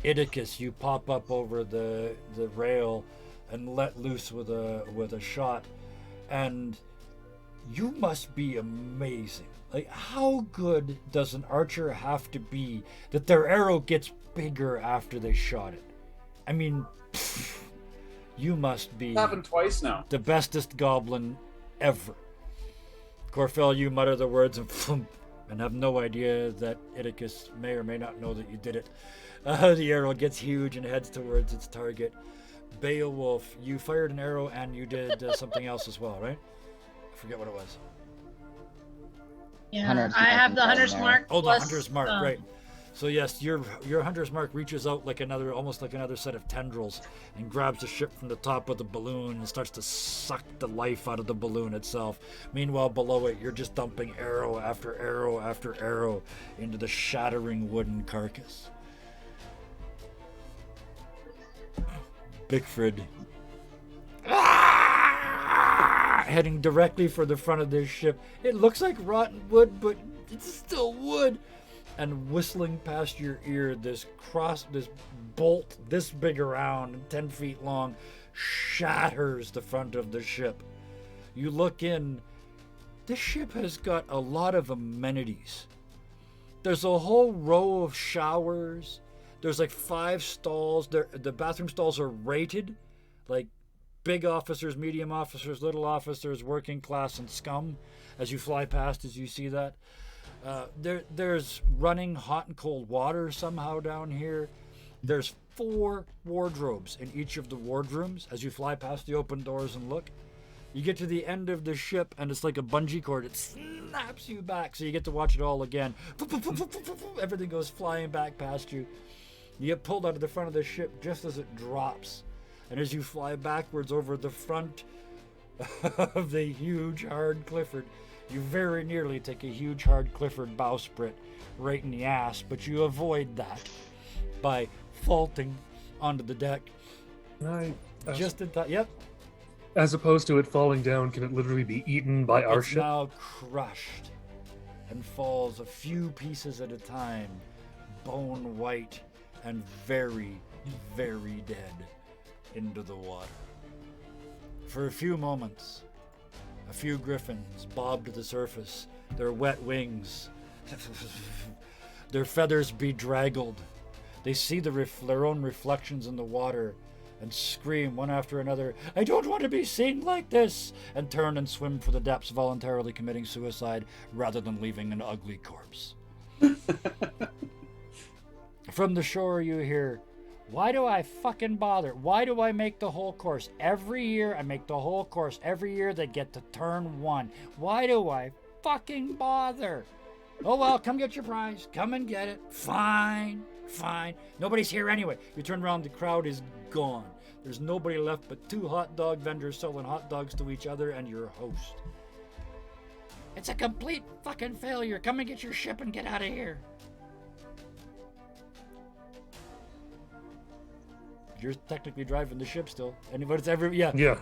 Idicus, you pop up over the rail and let loose with a shot, and you must be amazing. Like, how good does an archer have to be that their arrow gets bigger after they shot it? I mean, you must be happened twice now. The bestest goblin ever. Corfell, you mutter the words and have no idea that Idicus may or may not know that you did it. The arrow gets huge and heads towards its target. Beowulf, you fired an arrow and you did something else as well, right? I forget what it was. Yeah, I have the hunter's mark. Oh, the hunter's mark, right. So yes, your hunter's mark reaches out like almost like another set of tendrils and grabs the ship from the top of the balloon and starts to suck the life out of the balloon itself. Meanwhile, below it, you're just dumping arrow after arrow after arrow into the shattering wooden carcass. Bickford, heading directly for the front of this ship. It looks like rotten wood, but it's still wood. And whistling past your ear, this bolt this big around and 10 feet long shatters the front of the ship. You look in. This ship has got a lot of amenities. There's a whole row of showers. There's like 5 stalls. The bathroom stalls are rated, like big officers, medium officers, little officers, working class, and scum. As you fly past, as you see that. There's running hot and cold water somehow down here. There's 4 wardrobes in each of the wardrooms as you fly past the open doors and look. You get to the end of the ship and it's like a bungee cord. It snaps you back so you get to watch it all again. Everything goes flying back past you. You get pulled out of the front of the ship just as it drops. And as you fly backwards over the front of the huge hard Clifford, you very nearly take a huge hard Clifford bowsprit right in the ass, but you avoid that by faulting onto the deck. Just in time. Yep. As opposed to it falling down, can it literally be eaten by our ship? It's now crushed and falls a few pieces at a time, bone white and very, very dead into the water. For a few moments, a few griffins bob to the surface, their wet wings, their feathers bedraggled. They see their own reflections in the water and scream one after another, "I don't want to be seen like this!" and turn and swim for the depths, voluntarily committing suicide rather than leaving an ugly corpse. From the shore you hear, "Why do I fucking bother? Why do I make the whole course? Every year I make the whole course. Every year they get to turn 1. Why do I fucking bother? Oh well, come get your prize. Come and get it. Fine. Nobody's here anyway." You turn around, the crowd is gone. There's nobody left but 2 hot dog vendors selling hot dogs to each other and your host. "It's a complete fucking failure. Come and get your ship and get out of here." You're technically driving the ship still. But it's Yeah.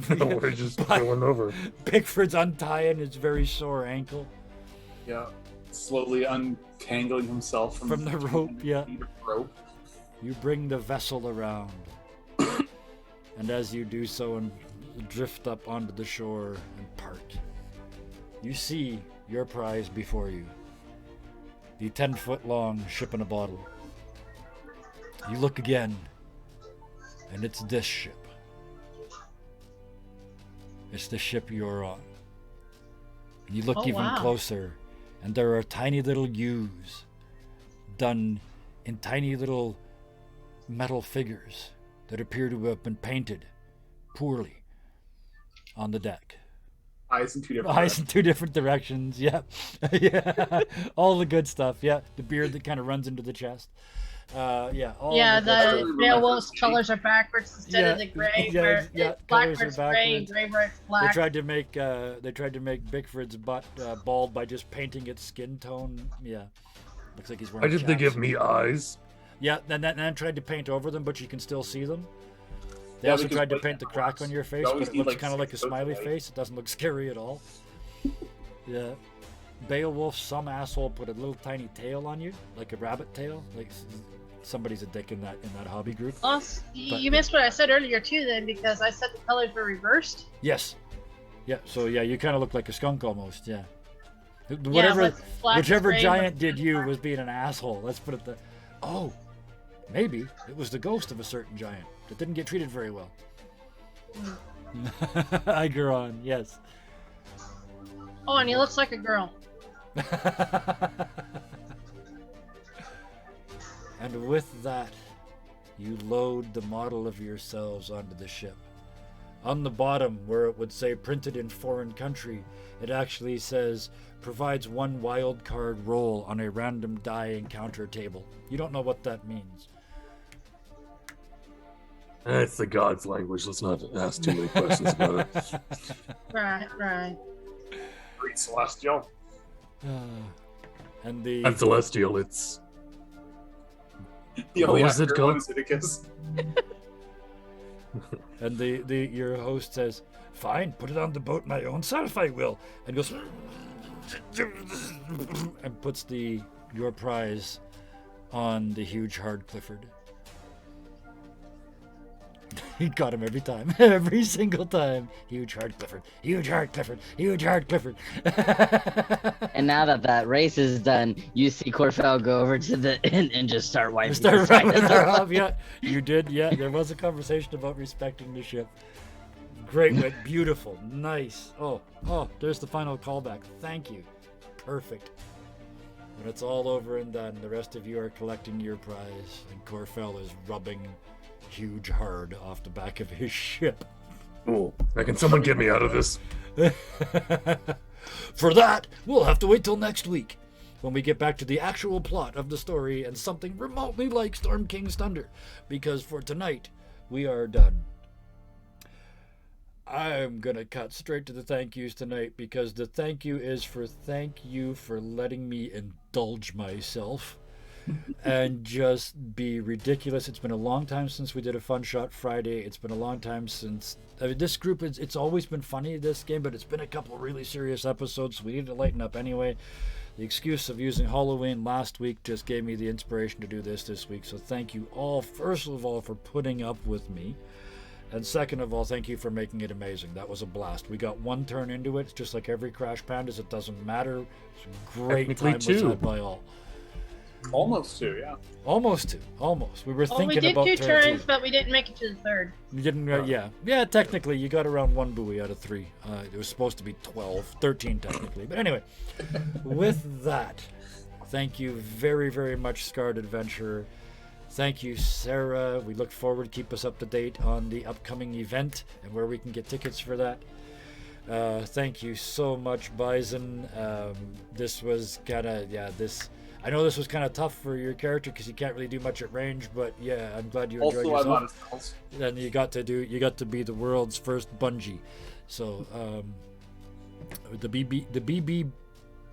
We're just going over. Bickford's untying his very sore ankle. Yeah. Slowly untangling himself from the rope, yeah. Rope. You bring the vessel around. And as you do so and drift up onto the shore and part, you see your prize before you. The 10-foot-long ship in a bottle. You look again, and it's this ship. It's the ship you're on. And you look even closer, and there are tiny little U's done in tiny little metal figures that appear to have been painted poorly on the deck. Eyes in 2 different Eyes directions. in 2 different directions, yeah. Yeah. All the good stuff, yeah. The beard that kind of runs into the chest. All the Beowulf's colors are backwards instead of the gray. Black where it's gray, gray where it's black. They tried to make Bickford's butt bald by just painting its skin tone. Yeah, looks like he's wearing. Why did they give me eyes? Yeah, then tried to paint over them, but you can still see them. They also because tried to white paint the crack cameras, on your you face, but always it need, looks like, kind of like a 6 coats of smiley white. face. It doesn't look scary at all. Yeah. Beowulf, some asshole put a little tiny tail on you, like a rabbit tail. Like somebody's a dick in that hobby group. Oh, you missed what I said earlier too, then, because I said the colors were reversed. Yes. Yeah. So yeah, you kind of look like a skunk almost. Yeah. Yeah, Whichever gray, giant did you was being an asshole. Let's put it that. Oh, maybe it was the ghost of a certain giant that didn't get treated very well. Igeron, yes. Oh, and he looks like a girl. And with that, you load the model of yourselves onto the ship. On the bottom, where it would say printed in foreign country, it actually says provides 1 wild card roll on a random die encounter table. You don't know what that means. It's the gods' language. Let's not ask too many questions about it. Right. Great Celestial. And the At Celestial, it's The What only was it accurate called? one is Iticus. and your host says, "Fine, put it on the boat my own self I will," and goes and puts your prize on the huge hard Clifford. He got him every time. Every single time. Huge hard Clifford. Huge hard Clifford. Huge hard Clifford. And now that race is done, you see Corfell go over to the and just start wiping. Start wrapping her up. Yeah, you did. Yeah, there was a conversation about respecting the ship. Great wit. Beautiful. Nice. Oh, there's the final callback. Thank you. Perfect. When it's all over and done, the rest of you are collecting your prize, and Corfell is rubbing huge hard off the back of his ship. cool. Can someone get me out of this? For that, we'll have to wait till next week, when we get back to the actual plot of the story and something remotely like Storm King's Thunder, because for tonight, we are done. I'm gonna cut straight to the thank yous tonight, because the thank you is for thank you for letting me indulge myself and just be ridiculous. It's been a long time since we did a Fun Shot Friday. It's been a long time since this group it's always been funny, this game, but it's been a couple really serious episodes, so we need to lighten up anyway. The excuse of using Halloween last week just gave me the inspiration to do this week, so thank you all, first of all, for putting up with me, and second of all, thank you for making it amazing. That was a blast. We got one turn into it. It's just like every Crash Pandas. It doesn't matter. It's a great time was had by all. Almost 2, yeah. Almost 2. Almost. We were thinking we about did 2 turn turns, 2. but we didn't make it to the 3rd. You didn't, yeah. Technically, you got around 1 buoy out of 3. It was supposed to be 12, 13 technically. But anyway, with that, thank you very, very much, Scarred Adventurer. Thank you, Sarah. We look forward. Keep us up to date on the upcoming event and where we can get tickets for that. Thank you so much, Bison. This was kind of, I know this was kind of tough for your character because you can't really do much at range, but yeah, I'm glad you enjoyed Also, I'm on yourself. his calls. And you got to be the world's first bungee. So the BBBC,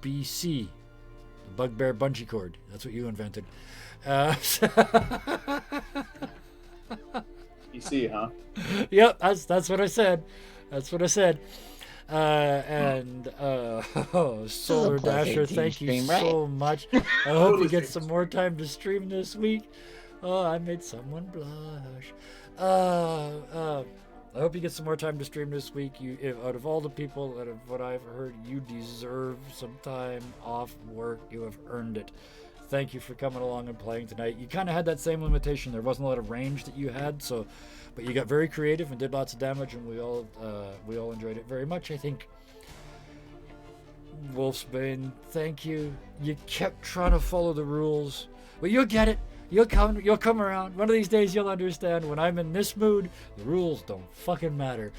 the Bugbear Bungee Cord. That's what you invented. PC, huh? Yep, that's what I said. Solar Dasher, thank you so much. I hope you get some more time to stream this week. Oh, I made someone blush. I hope you get some more time to stream this week. Out of all the people, out of what I've heard, you deserve some time off work. You have earned it. Thank you for coming along and playing tonight. You kind of had that same limitation. There wasn't a lot of range that you had, but you got very creative and did lots of damage, and we all enjoyed it very much, I think. Wolfsbane, thank you. You kept trying to follow the rules, but you'll get it. You'll come around. One of these days you'll understand. When I'm in this mood, the rules don't fucking matter.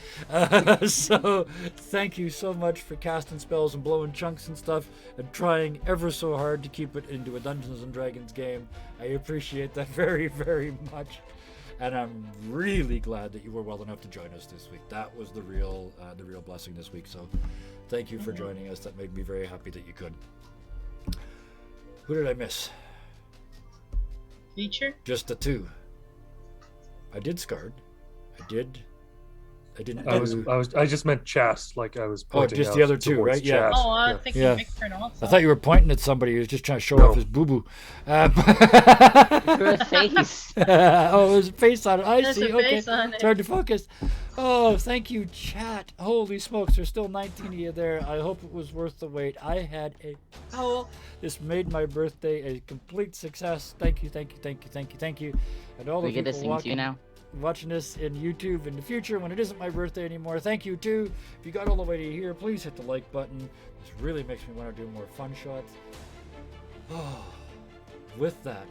So thank you so much for casting spells and blowing chunks and stuff and trying ever so hard to keep it into a Dungeons and Dragons game. I appreciate that very, very much. And I'm really glad that you were well enough to join us this week. That was the real blessing this week. So thank you for joining us. That made me very happy that you could. Who did I miss? Feature? Just the 2. I did Scarred. I did. I didn't. I just meant chast, like I was pointing just out the other two, towards right? Yeah. chast. Oh, I was thinking Victor also. I thought you were pointing at somebody who was just trying to show off his boo-boo. For a face. Oh, there's a face on it. I There's see. a Okay. face on It's it. hard to focus. Oh, thank you, chat. Holy smokes, there's still 19 of you there. I hope it was worth the wait. I had a howl. This made my birthday a complete success. Thank you, thank you, thank you, thank you, thank you. And all We the get to people sing to you now. watching this in YouTube in the future when it isn't my birthday anymore. Thank you too. If you got all the way to here, please hit the like button. This really makes me want to do more fun shots. Oh, with that,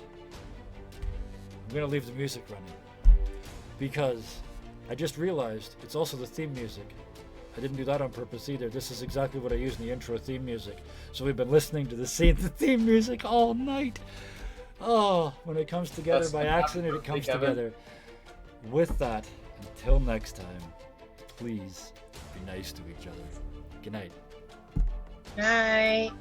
I'm gonna leave the music running because I just realized it's also the theme music. I didn't do that on purpose either. This is exactly what I use in the intro theme music. So we've been listening to the theme music all night. Oh, when it comes together That's by an happy accident, it birthday, comes Kevin. together. With that, until next time, please be nice to each other. Good night. Night.